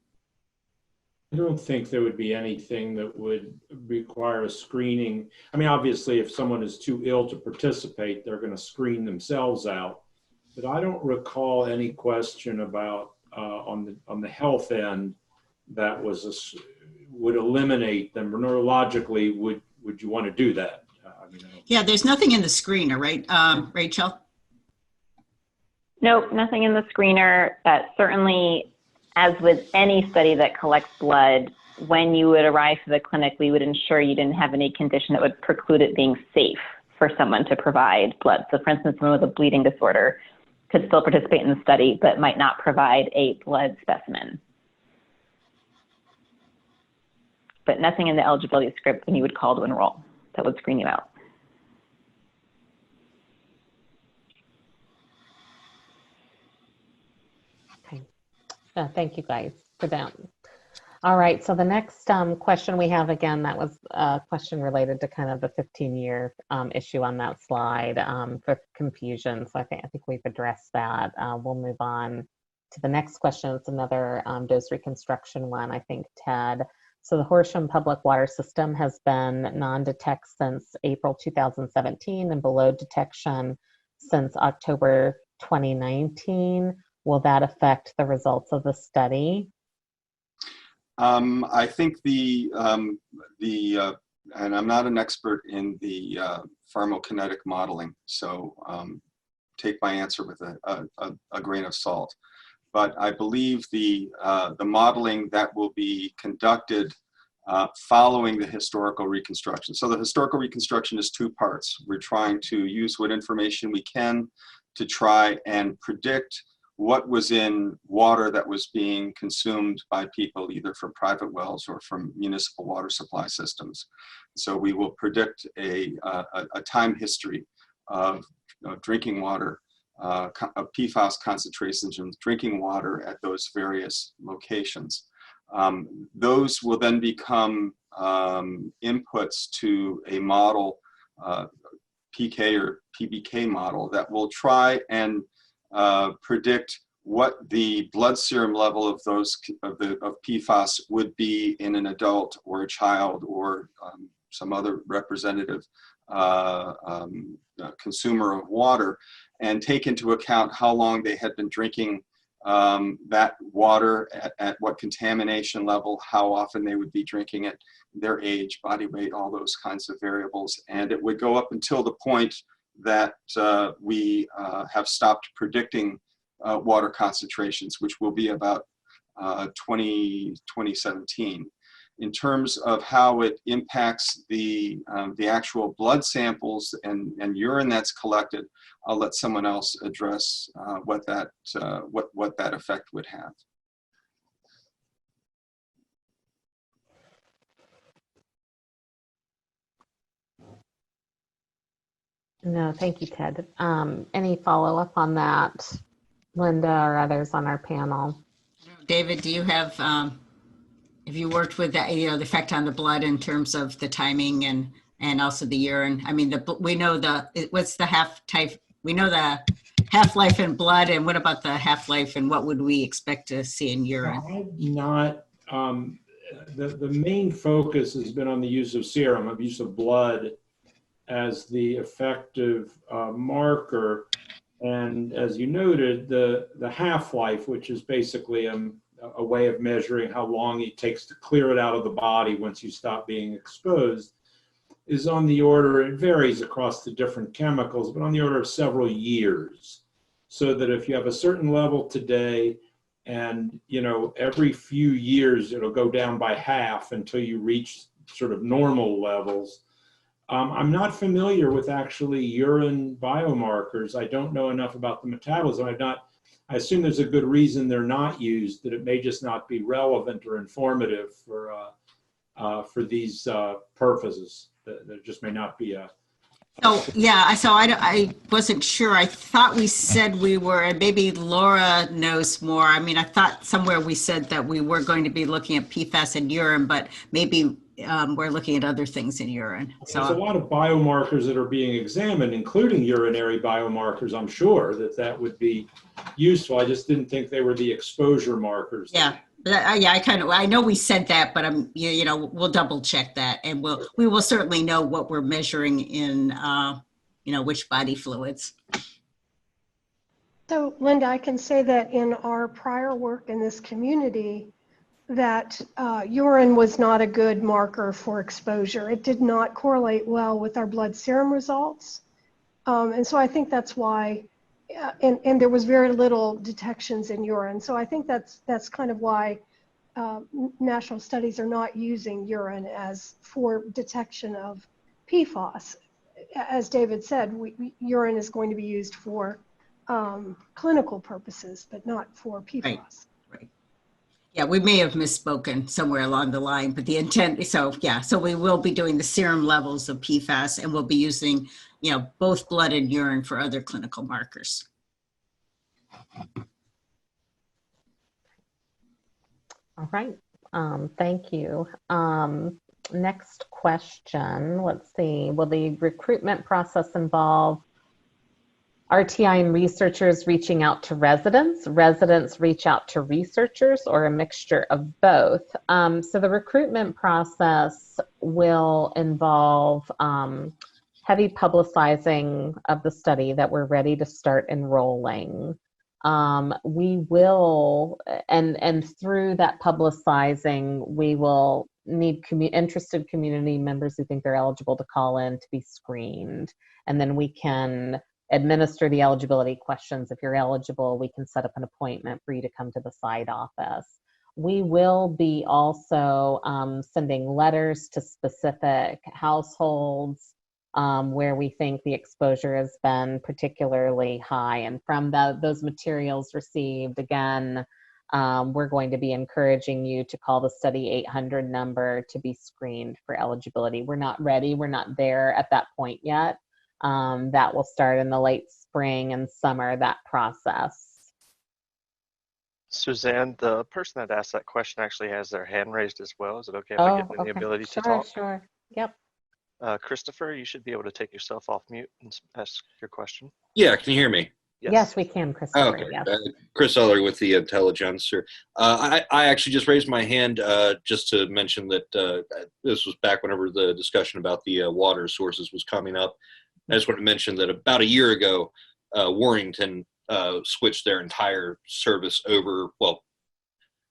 I don't think there would be anything that would require a screening. I mean, obviously, if someone is too ill to participate, they're going to screen themselves out. But I don't recall any question about on the health end that would eliminate them. Or neurologically, would you want to do that? Yeah, there's nothing in the screener, right, Rachel? Nope, nothing in the screener. Certainly, as with any study that collects blood, when you would arrive to the clinic, we would ensure you didn't have any condition that would preclude it being safe for someone to provide blood. So for instance, someone with a bleeding disorder could still participate in the study, but might not provide a blood specimen. But nothing in the eligibility script when you would call to enroll that would screen you out. Thank you guys for that. All right, so the next question we have, again, that was a question related to kind of the 15-year issue on that slide for confusion. So I think we've addressed that. We'll move on to the next question. It's another dose reconstruction one, I think, Ted. So the Horsham Public Water System has been non-detect since April 2017 and below detection since October 2019. Will that affect the results of the study? I think and I'm not an expert in the pharmacokinetic modeling, so take my answer with a grain of salt. But I believe the modeling that will be conducted following the historical reconstruction. So the historical reconstruction is 2 parts. We're trying to use what information we can to try and predict what was in water that was being consumed by people, either from private wells or from municipal water supply systems. So we will predict a time history of drinking water, of PFAS concentrations in drinking water at those various locations. Those will then become inputs to a model, PK or PBK model, that will try and predict what the blood serum level of those of PFAS would be in an adult or a child or some other representative consumer of water, and take into account how long they had been drinking that water, at what contamination level, how often they would be drinking it, their age, body weight, all those kinds of variables. And it would go up until the point that we have stopped predicting water concentrations, which will be about 2017. In terms of how it impacts the actual blood samples and urine that's collected, I'll let someone else address what that effect would have. No, thank you, Ted. Any follow-up on that, Linda, or others on our panel? David, do you have you worked with that, the effect on the blood in terms of the timing and also the urine? I mean, we know what's the we know the half-life in blood, and what about the half-life, and what would we expect to see in urine? I'm not, the main focus has been on the use of serum, of use of blood as the effective marker. And as you noted, the half-life, which is basically a way of measuring how long it takes to clear it out of the body once you stop being exposed, is on the order, it varies across the different chemicals, but on the order of several years. So that if you have a certain level today, and every few years it'll go down by half until you reach sort of normal levels. I'm not familiar with actually urine biomarkers. I don't know enough about the metabolism. I assume there's a good reason they're not used, that it may just not be relevant or informative for these purposes. There just may not be a. So yeah, so I wasn't sure. I thought we said we were, and maybe Laura knows more. I mean, I thought somewhere we said that we were going to be looking at PFAS in urine, but maybe we're looking at other things in urine. So there's a lot of biomarkers that are being examined, including urinary biomarkers. I'm sure that would be useful. I just didn't think they were the exposure markers. Yeah. Yeah, I know we said that, but we'll double check that, and we will certainly know what we're measuring in, which body fluids. So Linda, I can say that in our prior work in this community, that urine was not a good marker for exposure. It did not correlate well with our blood serum results. And so I think that's why, and there was very little detections in urine. So I think that's kind of why national studies are not using urine for detection of PFAS. As David said, urine is going to be used for clinical purposes, but not for PFAS. Right. Yeah, we may have misspoken somewhere along the line, but the intent, so we will be doing the serum levels of PFAS, and we'll be using, both blood and urine for other clinical markers. All right, thank you. Next question, let's see. Will the recruitment process involve RTI and researchers reaching out to residents reach out to researchers, or a mixture of both? So the recruitment process will involve heavy publicizing of the study that we're ready to start enrolling. We will, and through that publicizing, we will need interested community members who think they're eligible to call in to be screened. And then we can administer the eligibility questions. If you're eligible, we can set up an appointment for you to come to the site office. We will be also sending letters to specific households where we think the exposure has been particularly high. And from those materials received, again, we're going to be encouraging you to call the study 800 number to be screened for eligibility. We're not ready. We're not there at that point yet. That will start in the late spring and summer, that process. Suzanne, the person that asked that question actually has their hand raised as well. Is it okay if I give them the ability to talk? Sure. Yep. Christopher, you should be able to take yourself off mute and ask your question. Yeah, can you hear me? Yes, we can, Christopher. Okay. Yes. Chris Ellery with the Intelligencer. I actually just raised my hand just to mention that this was back whenever the discussion about the water sources was coming up. I just want to mention that about a year ago, Warrington switched their entire service over. Well,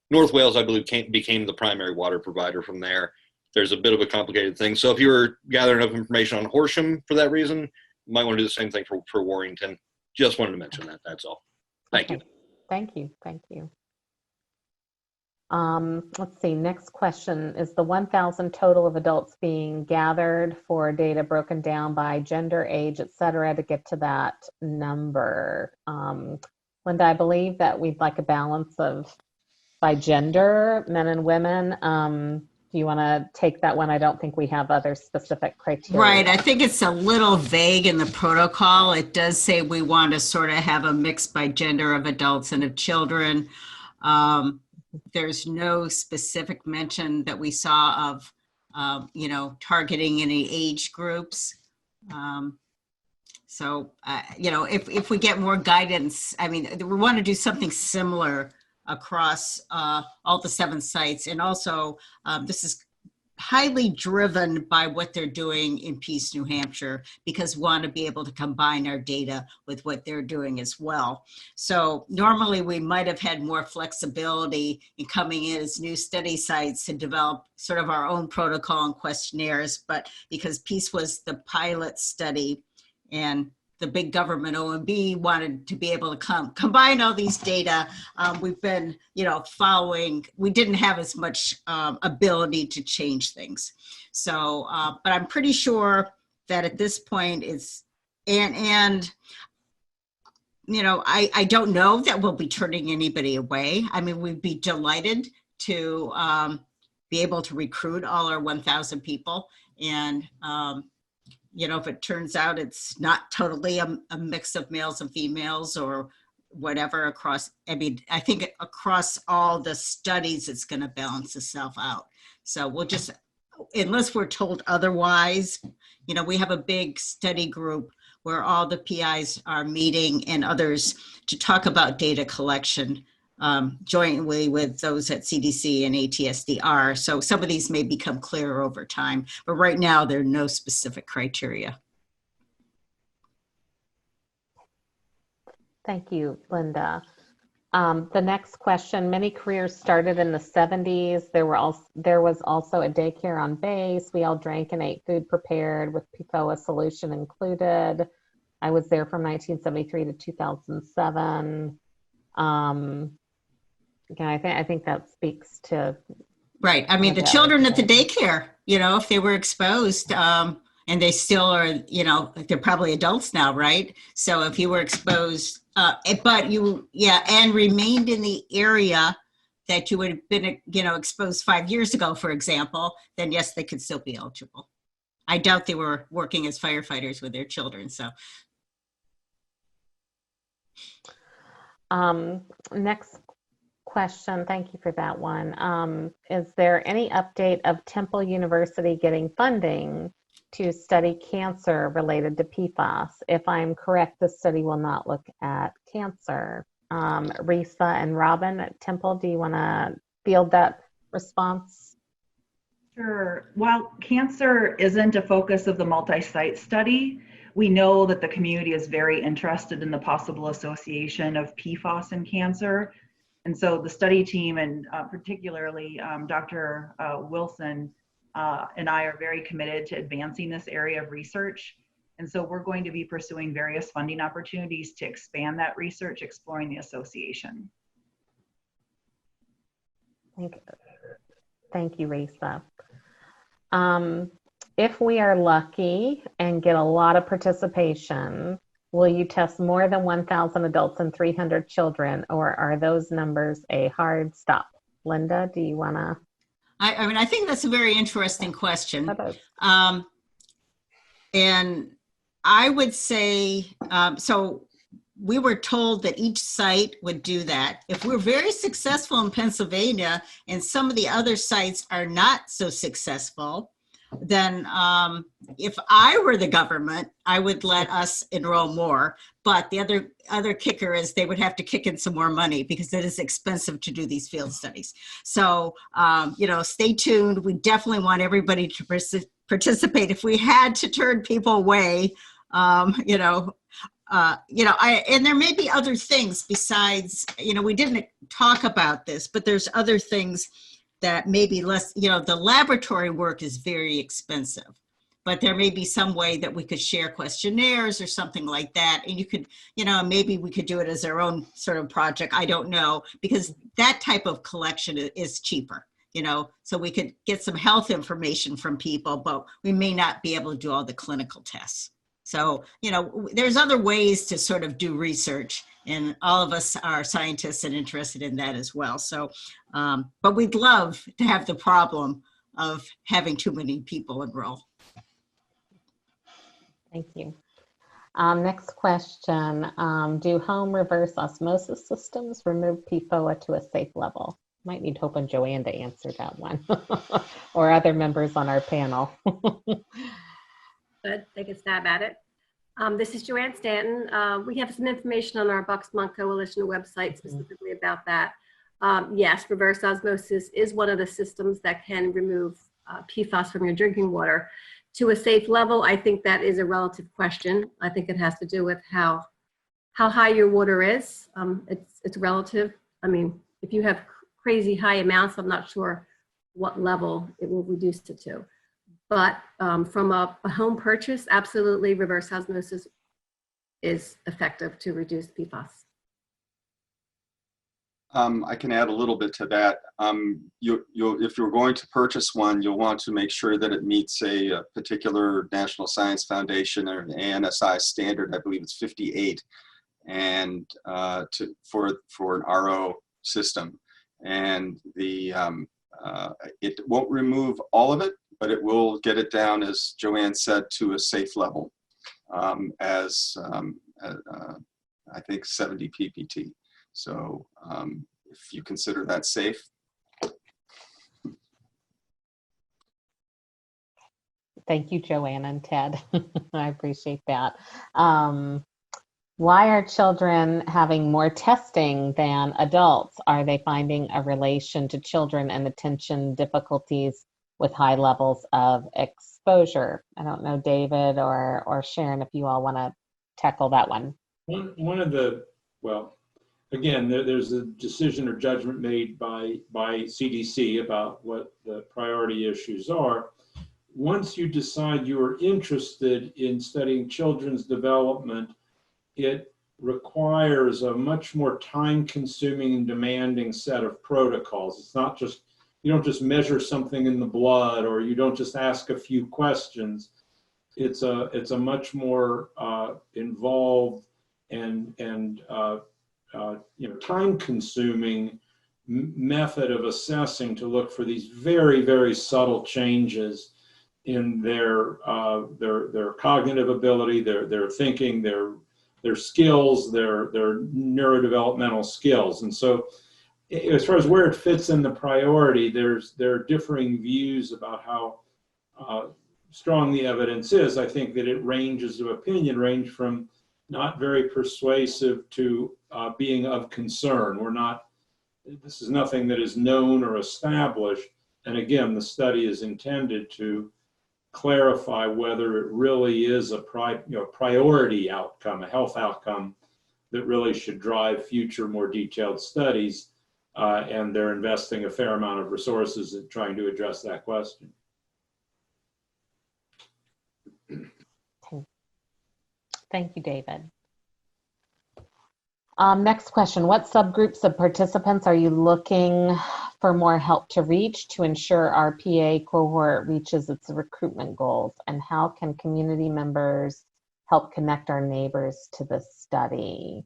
North Wales, I believe, became the primary water provider from there. There's a bit of a complicated thing. So if you were gathering enough information on Horsham for that reason, you might want to do the same thing for Warrington. Just wanted to mention that. That's all. Thank you. Thank you. Thank you. Let's see. Next question. Is the 1,000 total of adults being gathered for data broken down by gender, age, et cetera, to get to that number? Linda, I believe that we'd like a balance of by gender, men and women. Do you want to take that one? I don't think we have other specific criteria. Right. I think it's a little vague in the protocol. It does say we want to sort of have a mix by gender of adults and of children. There's no specific mention that we saw of, targeting any age groups. If we get more guidance, I mean, we want to do something similar across all the 7 sites. And also, this is highly driven by what they're doing in Peace, New Hampshire, because we want to be able to combine our data with what they're doing as well. So normally we might have had more flexibility in coming in as new study sites to develop sort of our own protocol and questionnaires, but because Peace was the pilot study and the big government OMB wanted to be able to combine all these data. We've been, following, we didn't have as much ability to change things. So, but I'm pretty sure that at this point it's, I don't know that we'll be turning anybody away. I mean, we'd be delighted to be able to recruit all our 1,000 people. And, if it turns out it's not totally a mix of males and females or whatever across, I think across all the studies, it's going to balance itself out. So we'll just, unless we're told otherwise, we have a big study group where all the PIs are meeting and others to talk about data collection jointly with those at CDC and ATSDR. So some of these may become clearer over time, but right now there are no specific criteria. Thank you, Linda. The next question, many careers started in the 70s. There was also a daycare on base. We all drank and ate food prepared with PFOA solution included. I was there from 1973 to 2007. I think that speaks to. Right. I mean, the children at the daycare, if they were exposed, and they still are, they're probably adults now, right? So if you were exposed, and remained in the area that you would have been, exposed 5 years ago, for example, then yes, they could still be eligible. I doubt they were working as firefighters with their children, so. Next question, thank you for that one. Is there any update of Temple University getting funding to study cancer related to PFAS? If I'm correct, this study will not look at cancer. Risa and Robin at Temple, do you want to field that response? Sure. While cancer isn't a focus of the multi-site study, we know that the community is very interested in the possible association of PFAS and cancer. And so the study team, and particularly Dr. Wilson and I, are very committed to advancing this area of research. And so we're going to be pursuing various funding opportunities to expand that research, exploring the association. Thank you, Risa. if we are lucky and get a lot of participation, will you test more than 1,000 adults and 300 children, or are those numbers a hard stop? Linda, do you want to? I mean, I think that's a very interesting question. And I would say, so we were told that each site would do that. If we're very successful in Pennsylvania and some of the other sites are not so successful, then if I were the government, I would let us enroll more. But the other kicker is they would have to kick in some more money because it is expensive to do these field studies. So, you know, stay tuned. We definitely want everybody to participate. If we had to turn people away, and there may be other things besides, you know, we didn't talk about this, but there's other things that may be less, you know, the laboratory work is very expensive, but there may be some way that we could share questionnaires or something like that. And you could, you know, maybe we could do it as our own sort of project. I don't know, because that type of collection is cheaper, you know, so we could get some health information from people, but we may not be able to do all the clinical tests. So, you know, there's other ways to sort of do research, and all of us are scientists and interested in that as well. So, but we'd love to have the problem of having too many people enroll. Thank you. Next question. Do home reverse osmosis systems remove PFOA to a safe level? Might need Hope and Joanne to answer that one, or other members on our panel. Good, take a stab at it. This is Joanne Stanton. We have some information on our Bucksmont Coalition website specifically about that. Yes, reverse osmosis is one of the systems that can remove PFAS from your drinking water to a safe level. I think that is a relative question. I think it has to do with how high your water is. It's relative. I mean, if you have crazy high amounts, I'm not sure what level it will reduce it to. But from a home purchase, absolutely, reverse osmosis is effective to reduce PFAS. I can add a little bit to that. If you're going to purchase one, you'll want to make sure that it meets a particular National Science Foundation or an ANSI standard. I believe it's 58, and for an RO system. And it won't remove all of it, but it will get it down, as Joanne said, to a safe level, I think 70 ppt. So if you consider that safe. Thank you, Joanne and Ted. I appreciate that. Why are children having more testing than adults? Are they finding a relation to children and attention difficulties with high levels of exposure? I don't know, David or Sharon, if you all want to tackle that one. One of the, well, again, there's a decision or judgment made by CDC about what the priority issues are. Once you decide you are interested in studying children's development, it requires a much more time-consuming and demanding set of protocols. It's not just, you don't just measure something in the blood, or you don't just ask a few questions. It's a much more involved and time-consuming method of assessing to look for these very, very subtle changes in their cognitive ability, their thinking, their skills, their neurodevelopmental skills. And so, as far as where it fits in the priority, there are differing views about how strong the evidence is. I think that it ranges of opinion, range from not very persuasive to being of concern. This is nothing that is known or established. And again, the study is intended to clarify whether it really is a priority outcome, a health outcome that really should drive future more detailed studies. And they're investing a fair amount of resources in trying to address that question. Thank you, David. Next question, what subgroups of participants are you looking for more help to reach to ensure our PA cohort reaches its recruitment goals? And how can community members help connect our neighbors to this study?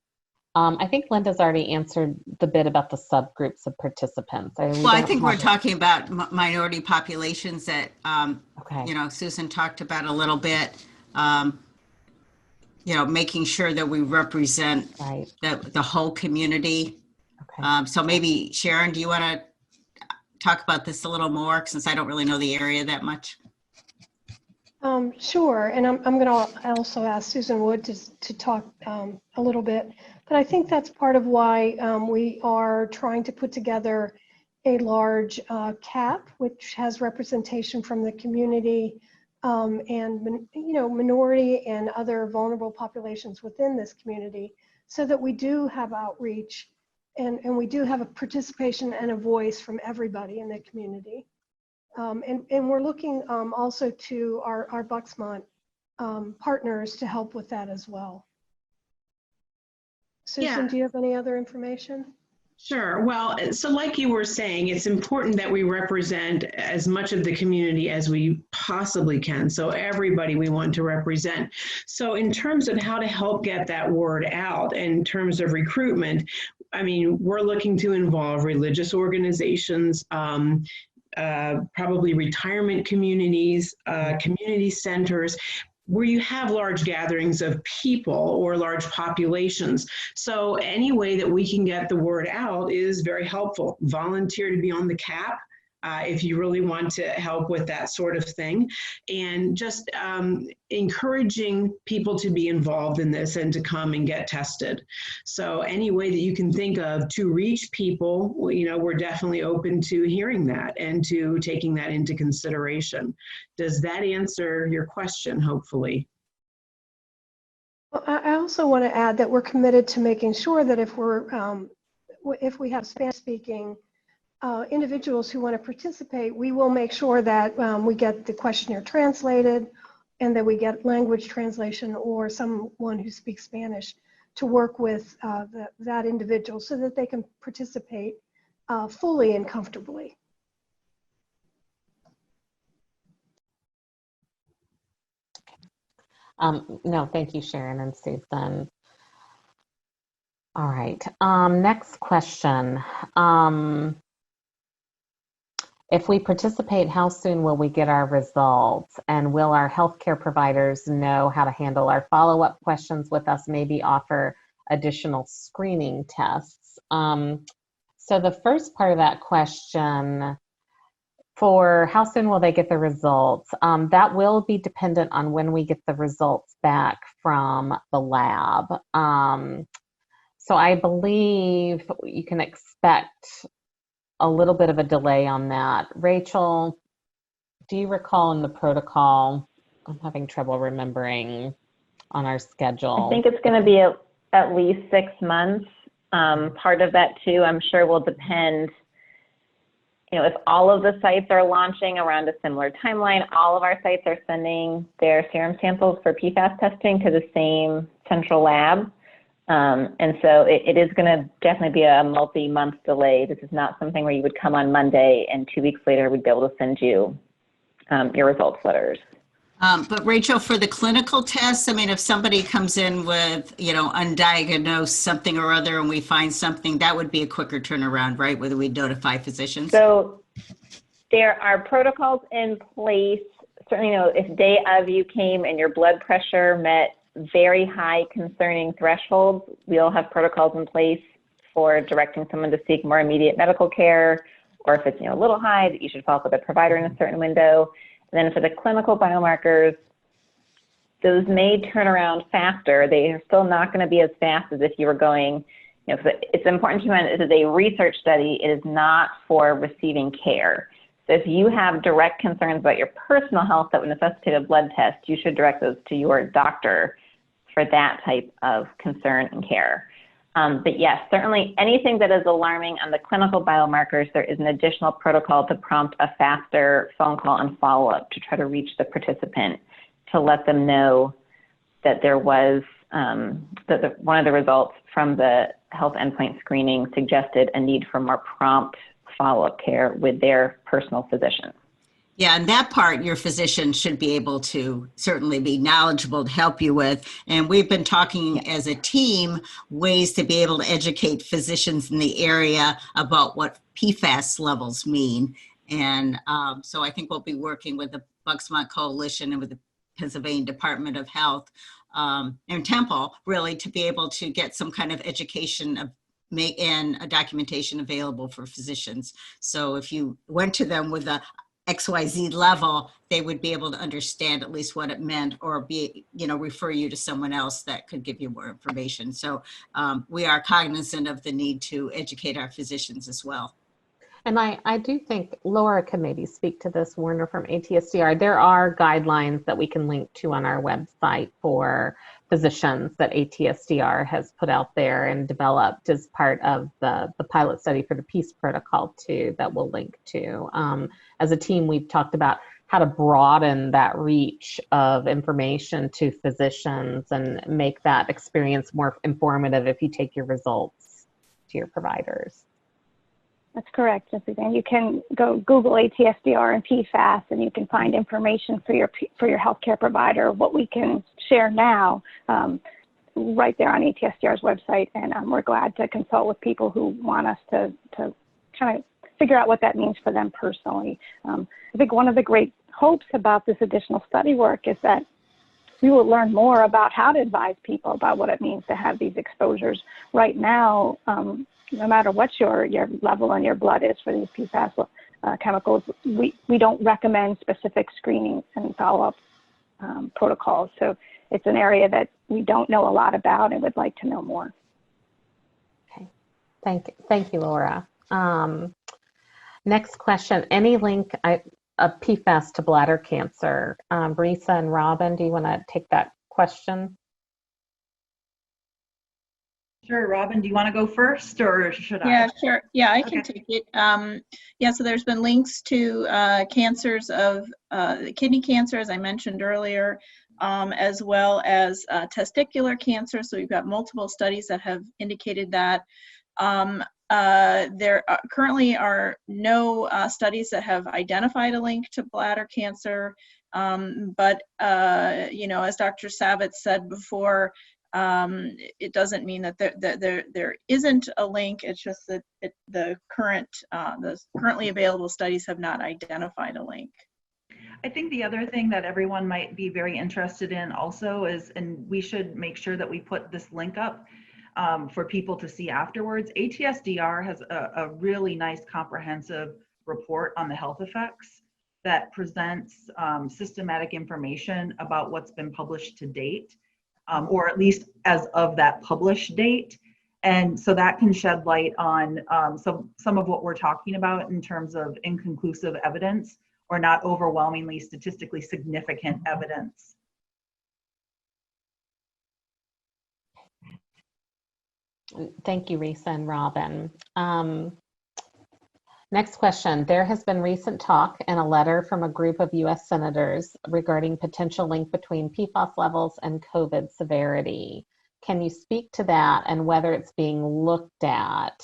I think Linda's already answered the bit about the subgroups of participants. Well, I think we're talking about minority populations that, okay. you know, Susan talked about a little bit. You know, making sure that we represent right. the whole community. Okay. So maybe Sharon, do you want to talk about this a little more, since I don't really know the area that much? Sure, and I'm going to also ask Susan Wood to talk a little bit, but I think that's part of why we are trying to put together a large CAP, which has representation from the community and, you know, minority and other vulnerable populations within this community, so that we do have outreach and we do have a participation and a voice from everybody in the community. And we're looking also to our Bucksmont partners to help with that as well. Susan, do you have any other information? Sure. Well, so like you were saying, it's important that we represent as much of the community as we possibly can. So everybody we want to represent. So in terms of how to help get that word out, in terms of recruitment, I mean, we're looking to involve religious organizations, probably retirement communities, community centers, where you have large gatherings of people or large populations. So any way that we can get the word out is very helpful. Volunteer to be on the CAP if you really want to help with that sort of thing. And just encouraging people to be involved in this and to come and get tested. So any way that you can think of to reach people, you know, we're definitely open to hearing that and to taking that into consideration. Does that answer your question, hopefully? Well, I also want to add that we're committed to making sure that if we have Spanish-speaking individuals who want to participate, we will make sure that we get the questionnaire translated and that we get language translation or someone who speaks Spanish to work with that individual so that they can participate fully and comfortably. No, thank you, Sharon and Susan. All right, next question. If we participate, how soon will we get our results? And will our healthcare providers know how to handle our follow-up questions with us, maybe offer additional screening tests? So the first part of that question, for how soon will they get the results, that will be dependent on when we get the results back from the lab. So I believe you can expect a little bit of a delay on that. Rachel, do you recall in the protocol? I'm having trouble remembering on our schedule. I think it's going to be at least 6 months. Part of that too, I'm sure, will depend, you know, if all of the sites are launching around a similar timeline. All of our sites are sending their serum samples for PFAS testing to the same central lab. And so it is going to definitely be a multi-month delay. This is not something where you would come on Monday and 2 weeks later we'd be able to send you your results letters. But Rachel, for the clinical tests, I mean, if somebody comes in with, you know, undiagnosed something or other and we find something, that would be a quicker turnaround, right? Whether we notify physicians. So there are protocols in place. Certainly, you know, if day of you came and your blood pressure met very high concerning thresholds, we'll have protocols in place for directing someone to seek more immediate medical care, or if it's, you know, a little high, that you should follow up with a provider in a certain window. And then for the clinical biomarkers, those may turn around faster. They are still not going to be as fast as if you were going, you know, it's important to remember this is a research study. It is not for receiving care. So if you have direct concerns about your personal health that would necessitate a blood test, you should direct those to your doctor for that type of concern and care. But yes, certainly anything that is alarming on the clinical biomarkers, there is an additional protocol to prompt a faster phone call and follow-up to try to reach the participant to let them know that there was, that one of the results from the health endpoint screening suggested a need for more prompt follow-up care with their personal physician. Yeah, and that part your physician should be able to certainly be knowledgeable to help you with. And we've been talking as a team ways to be able to educate physicians in the area about what PFAS levels mean. And so I think we'll be working with the Bucksmont Coalition and with the Pennsylvania Department of Health and Temple really to be able to get some kind of education of and a documentation available for physicians. So if you went to them with a XYZ level, they would be able to understand at least what it meant, or be, refer you to someone else that could give you more information. So we are cognizant of the need to educate our physicians as well. And I do think Laura can maybe speak to this, Warner from ATSDR. There are guidelines that we can link to on our website for physicians that ATSDR has put out there and developed as part of the pilot study for the PEACE protocol too, that we'll link to. As a team, we've talked about how to broaden that reach of information to physicians and make that experience more informative if you take your results to your providers. That's correct, Suzanne. You can go Google ATSDR and PFAS, and you can find information for your healthcare provider. What we can share now, right there on ATSDR's website, and we're glad to consult with people who want us to kind of figure out what that means for them personally. I think one of the great hopes about this additional study work is that we will learn more about how to advise people about what it means to have these exposures. Right now, no matter what your level in your blood is for these PFAS chemicals, we don't recommend specific screening and follow-up protocols. So it's an area that we don't know a lot about and would like to know more. Okay, thank you, Laura. Next question, any link of PFAS to bladder cancer? Risa and Robin, do you want to take that question? Sure, Robin, do you want to go first or should I? Yeah, sure. Yeah, I can take it. Yeah, so there's been links to cancers of kidney cancer, as I mentioned earlier, as well as testicular cancer. So we've got multiple studies that have indicated that. There currently are no studies that have identified a link to bladder cancer, but as Dr. Savitz said before, it doesn't mean that there isn't a link. It's just that the currently available studies have not identified a link. I think the other thing that everyone might be very interested in also is, and we should make sure that we put this link up for people to see afterwards. ATSDR has a really nice comprehensive report on the health effects that presents systematic information about what's been published to date. Or at least as of that published date. And so that can shed light on some of what we're talking about in terms of inconclusive evidence or not overwhelmingly statistically significant evidence. Thank you, Risa and Robin. Next question. There has been recent talk and a letter from a group of U.S. senators regarding potential link between PFAS levels and COVID severity. Can you speak to that and whether it's being looked at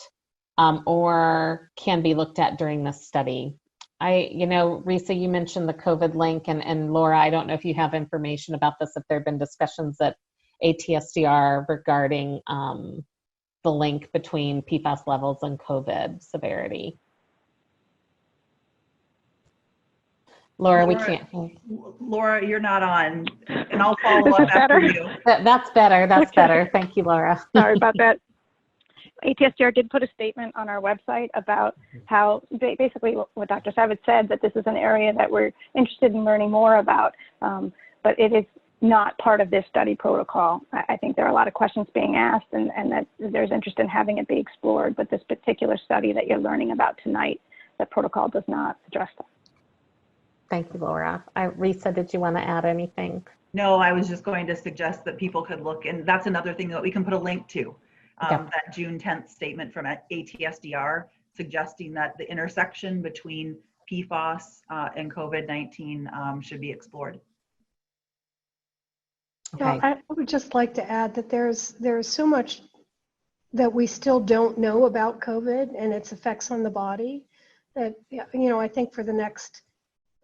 or can be looked at during this study? Risa, you mentioned the COVID link, and Laura, I don't know if you have information about this, if there have been discussions at ATSDR regarding the link between PFAS levels and COVID severity. Laura, we can't. Laura, you're not on, and I'll follow up after you. That's better. That's better. Thank you, Laura. Sorry about that. ATSDR did put a statement on our website about how basically what Dr. Savitz said, that this is an area that we're interested in learning more about, but it is not part of this study protocol. I think there are a lot of questions being asked and that there's interest in having it be explored, but this particular study that you're learning about tonight, the protocol does not address that. Thank you, Laura. Risa, did you want to add anything? No, I was just going to suggest that people could look, and that's another thing that we can put a link to, that June 10th statement from ATSDR suggesting that the intersection between PFAS and COVID-19 should be explored. Okay. I would just like to add that there's so much that we still don't know about COVID and its effects on the body. That, I think for the next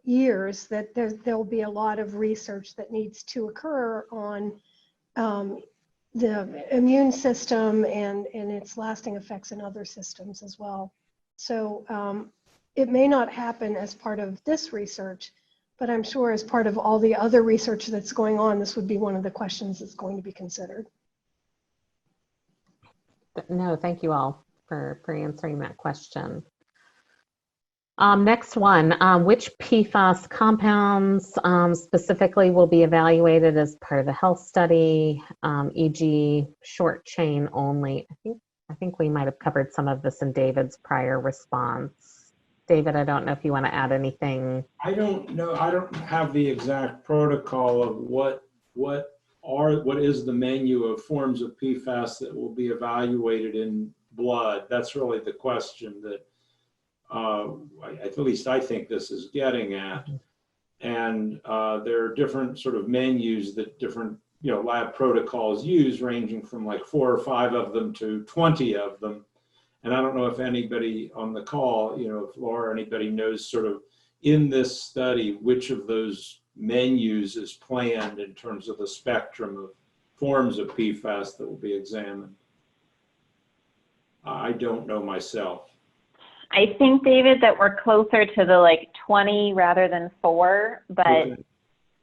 years that there'll be a lot of research that needs to occur on the immune system and its lasting effects in other systems as well. So it may not happen as part of this research, but I'm sure as part of all the other research that's going on, this would be one of the questions that's going to be considered. No, thank you all for answering that question. Next one, which PFAS compounds specifically will be evaluated as part of the health study, e.g. short chain only? I think we might have covered some of this in David's prior response. David, I don't know if you want to add anything. I don't know. I don't have the exact protocol of what is the menu of forms of PFAS that will be evaluated in blood. That's really the question that at least I think this is getting at. And there are different sort of menus that different lab protocols use, ranging from like 4 or 5 of them to 20 of them. And I don't know if anybody on the call, if Laura or anybody knows sort of in this study which of those menus is planned in terms of the spectrum of forms of PFAS that will be examined. I don't know myself. I think, David, that we're closer to the 20 rather than 4, but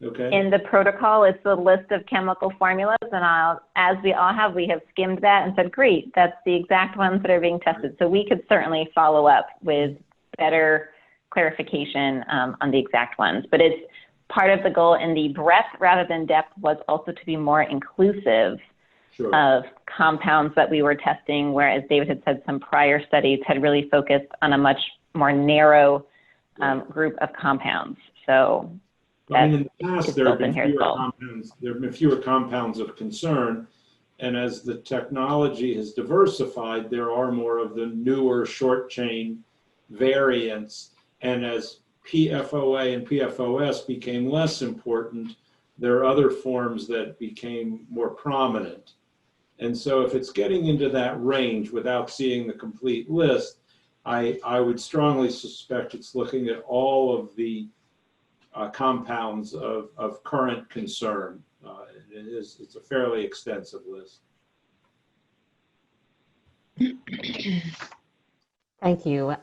okay. In the protocol, it's the list of chemical formulas, and as we all have, we have skimmed that and said, great, that's the exact ones that are being tested. So we could certainly follow up with better clarification on the exact ones, but it's part of the goal in the breadth rather than depth was also to be more inclusive of compounds that we were testing, whereas David had said some prior studies had really focused on a much more narrow group of compounds. So in the past, there have been fewer compounds of concern, and as the technology has diversified, there are more of the newer short chain variants, and as PFOA and PFOS became less important, there are other forms that became more prominent. And so if it's getting into that range without seeing the complete list, I would strongly suspect it's looking at all of the compounds of current concern. It's a fairly extensive list. Thank you,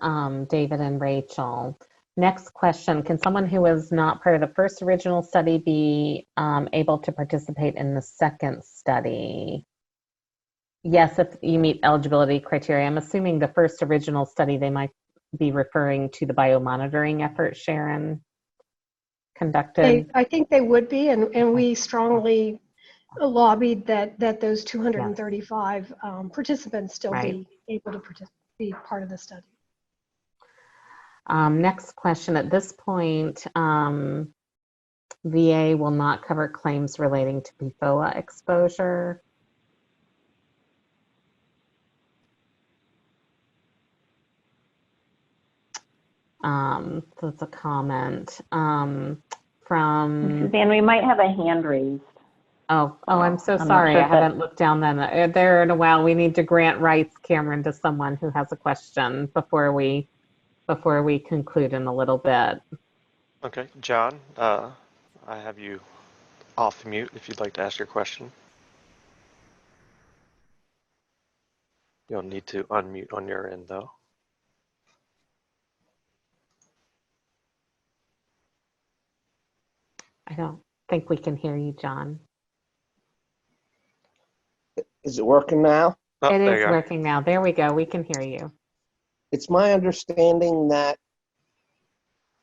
David and Rachel. Next question, can someone who is not part of the first original study be able to participate in the second study? Yes, if you meet eligibility criteria. I'm assuming the first original study, they might be referring to the biomonitoring effort Sharon conducted. I think they would be, and we strongly lobbied that those 235 participants still be able to be part of the study. Next question. At this point, VA will not cover claims relating to PFOA exposure. So it's a comment from Suzanne. We might have a hand raised. Oh, I'm so sorry. I haven't looked down there in a while. We need to grant rights, Cameron, to someone who has a question before we conclude in a little bit. Okay, John, I have you off mute if you'd like to ask your question. You'll need to unmute on your end, though. I don't think we can hear you, John. Is it working now? Oh, it is working now. There we go. We can hear you. It's my understanding that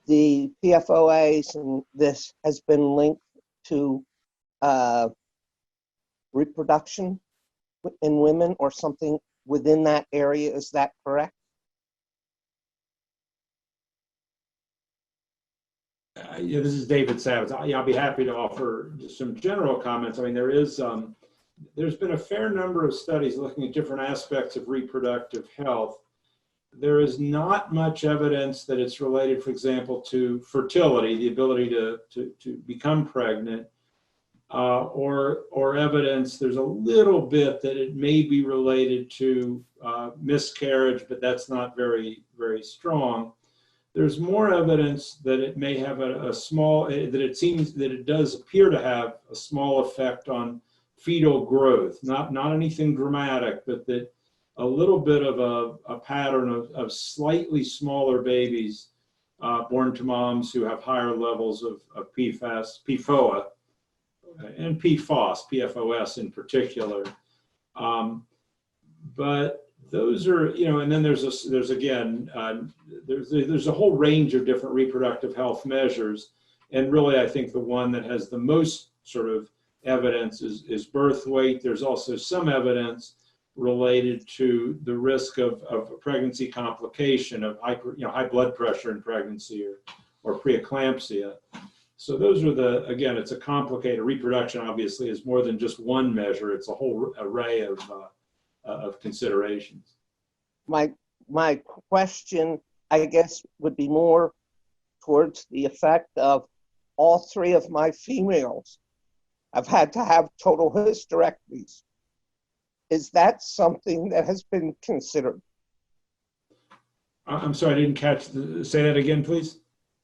the PFOAs and this has been linked to reproduction in women or something within that area. Is that correct? Yeah, this is David Savitz. I'll be happy to offer just some general comments. I mean, there's been a fair number of studies looking at different aspects of reproductive health. There is not much evidence that it's related, for example, to fertility, the ability to become pregnant. or evidence. There's a little bit that it may be related to miscarriage, but that's not very strong. There's more evidence that it may have a small, that it seems that it does appear to have a small effect on fetal growth, not anything dramatic, but that a little bit of a pattern of slightly smaller babies born to moms who have higher levels of PFAS, PFOA, and PFAS, PFOS in particular. But those are, and then there's a whole range of different reproductive health measures. And really, I think the one that has the most sort of evidence is birth weight. There's also some evidence related to the risk of pregnancy complication, of high blood pressure in pregnancy or preeclampsia. So those are again, it's a complicated, reproduction obviously is more than just one measure. It's a whole array of considerations. My question, I guess, would be more towards the effect of all three of my females have had to have total hysterectomies. Is that something that has been considered? I'm sorry, I didn't catch say that again, please.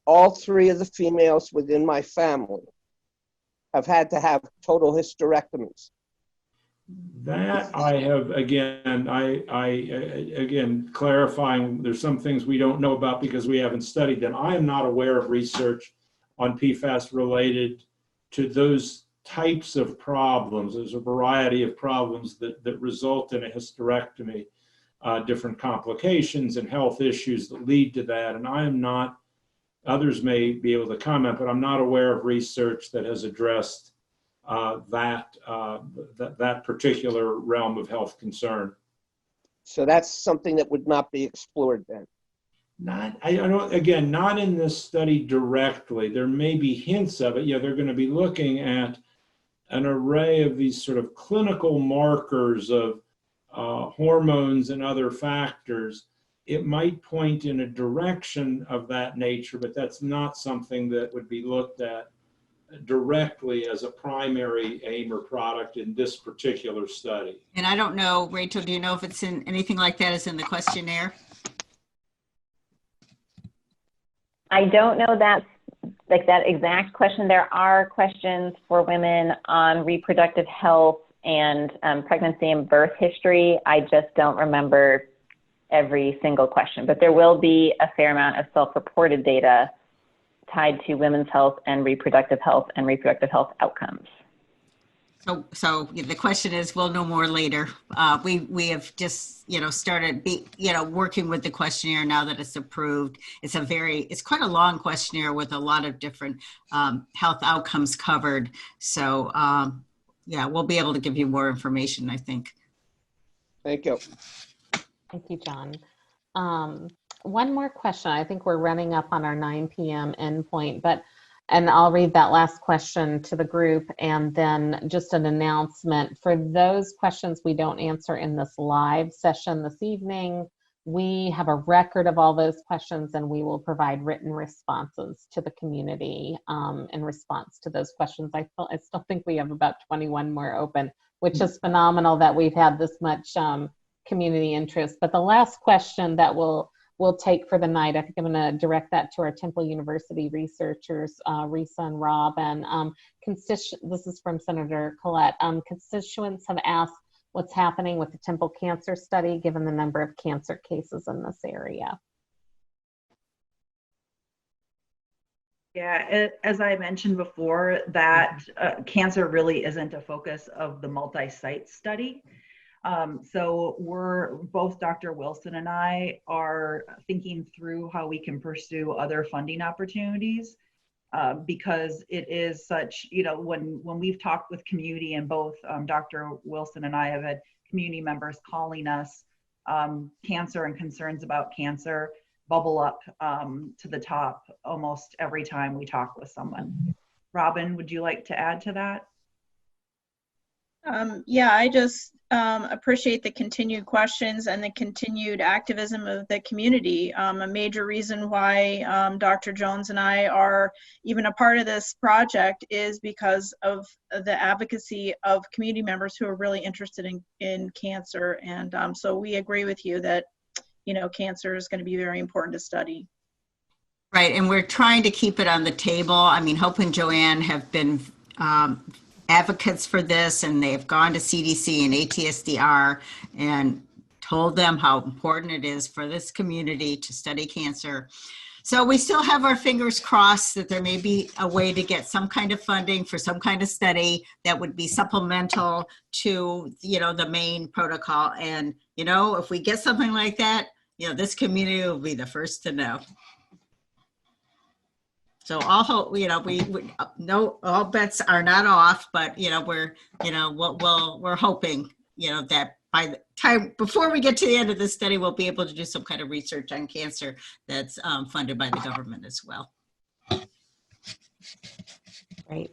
All three of the females within my family have had to have total hysterectomies. That I have, again, again, clarifying, there's some things we don't know about because we haven't studied them. I am not aware of research on PFAS related to those types of problems. There's a variety of problems that result in a hysterectomy, different complications and health issues that lead to that. And I am not, others may be able to comment, but I'm not aware of research that has addressed that particular realm of health concern. So that's something that would not be explored then? I don't, again, not in this study directly. There may be hints of it. Yeah, they're going to be looking at an array of these sort of clinical markers of hormones and other factors. It might point in a direction of that nature, but that's not something that would be looked at directly as a primary aim or product in this particular study. And I don't know, Rachel, do you know if it's in anything like that is in the questionnaire? I don't know that exact question. There are questions for women on reproductive health and pregnancy and birth history. I just don't remember every single question, but there will be a fair amount of self-reported data tied to women's health and reproductive health outcomes. So the question is, we'll know more later. We have just, started working with the questionnaire now that it's approved. It's quite a long questionnaire with a lot of different health outcomes covered. So yeah, we'll be able to give you more information, I think. Thank you. Thank you, John. One more question. I think we're running up on our 9 p.m. endpoint, and I'll read that last question to the group, and then just an announcement. For those questions we don't answer in this live session this evening, we have a record of all those questions, and we will provide written responses to the community in response to those questions. I still think we have about 21 more open, which is phenomenal that we've had this much community interest. But the last question that we'll take for the night, I think I'm going to direct that to our Temple University researchers, Risa and Rob. And this is from Senator Collette. Constituents have asked what's happening with the Temple Cancer Study, given the number of cancer cases in this area. Yeah, as I mentioned before, that cancer really isn't a focus of the multi-site study. So both Dr. Wilson and I are thinking through how we can pursue other funding opportunities because it is such, when we've talked with community, and both Dr. Wilson and I have had community members calling us, cancer and concerns about cancer bubble up to the top almost every time we talk with someone. Robin, would you like to add to that? Yeah, I just appreciate the continued questions and the continued activism of the community. A major reason why Dr. Jones and I are even a part of this project is because of the advocacy of community members who are really interested in cancer. And so we agree with you that, cancer is going to be very important to study. Right, and we're trying to keep it on the table. I mean, Hope and Joanne have been advocates for this, and they've gone to CDC and ATSDR and told them how important it is for this community to study cancer. So we still have our fingers crossed that there may be a way to get some kind of funding for some kind of study that would be supplemental to, the main protocol. And, if we get something like that, this community will be the first to know. So all hope, we no, all bets are not off, but we're hoping, that by the time before we get to the end of the study, we'll be able to do some kind of research on cancer that's funded by the government as well. Great.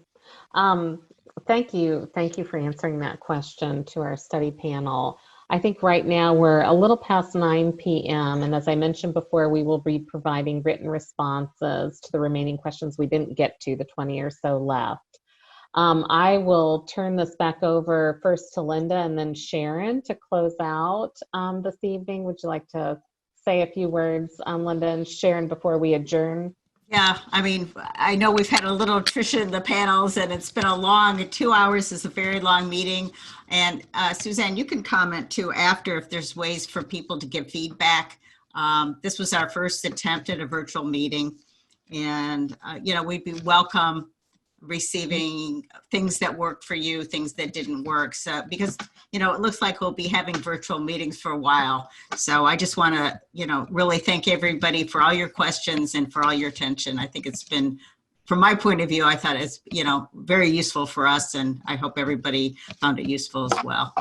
Thank you for answering that question to our study panel. I think right now we're a little past 9 p.m. and as I mentioned before, we will be providing written responses to the remaining questions we didn't get to, the 20 or so left. I will turn this back over first to Linda and then Sharon to close out this evening. Would you like to say a few words, Linda and Sharon, before we adjourn? Yeah, I mean, I know we've had a little attrition in the panels and it's been a long, 2 hours is a very long meeting. And Suzanne, you can comment too after if there's ways for people to give feedback. This was our first attempt at a virtual meeting and, we'd be welcome receiving things that worked for you, things that didn't work. So, because, it looks like we'll be having virtual meetings for a while. So I just want to, really thank everybody for all your questions and for all your attention. I think it's been, from my point of view, I thought it's, very useful for us and I hope everybody found it useful as well.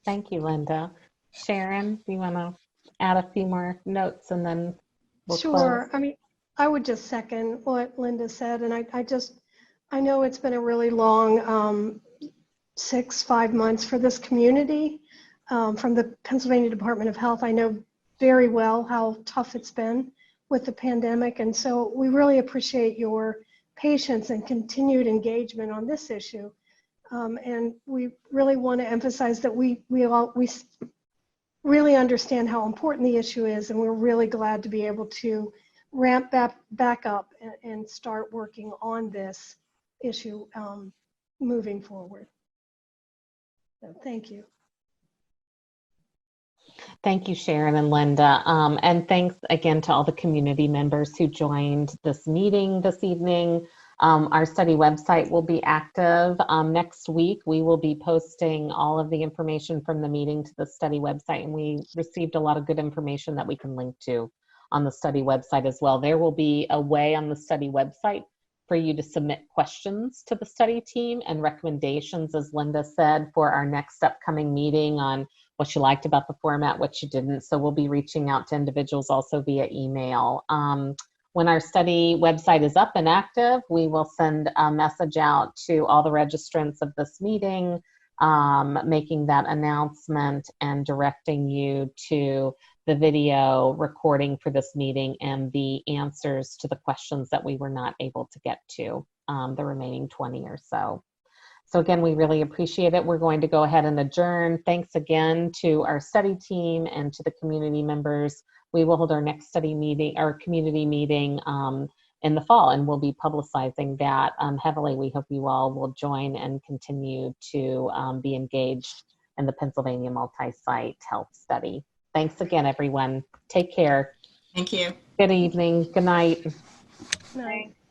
Thank you, Linda. Sharon, do you want to add a few more notes and then we'll Sure. close? I mean, I would just second what Linda said. And I know it's been a really long 5 months for this community. From the Pennsylvania Department of Health, I know very well how tough it's been with the pandemic. And so we really appreciate your patience and continued engagement on this issue. And we really want to emphasize that we really understand how important the issue is. And we're really glad to be able to ramp back up and start working on this issue moving forward. So thank you. Thank you, Sharon and Linda. And thanks again to all the community members who joined this meeting this evening. Our study website will be active next week. We will be posting all of the information from the meeting to the study website, and we received a lot of good information that we can link to on the study website as well. There will be a way on the study website for you to submit questions to the study team and recommendations, as Linda said, for our next upcoming meeting on what you liked about the format, what you didn't. So we'll be reaching out to individuals also via email. When our study website is up and active, we will send a message out to all the registrants of this meeting, making that announcement and directing you to the video recording for this meeting and the answers to the questions that we were not able to get to, the remaining 20 or so. So again, we really appreciate it. We're going to go ahead and adjourn. Thanks again to our study team and to the community members. We will hold our next study meeting, our community meeting in the fall, and we'll be publicizing that heavily. We hope you all will join and continue to be engaged in the Pennsylvania multi-site health study. Thanks again, everyone. Take care. Thank you. Good evening. Good night. Night.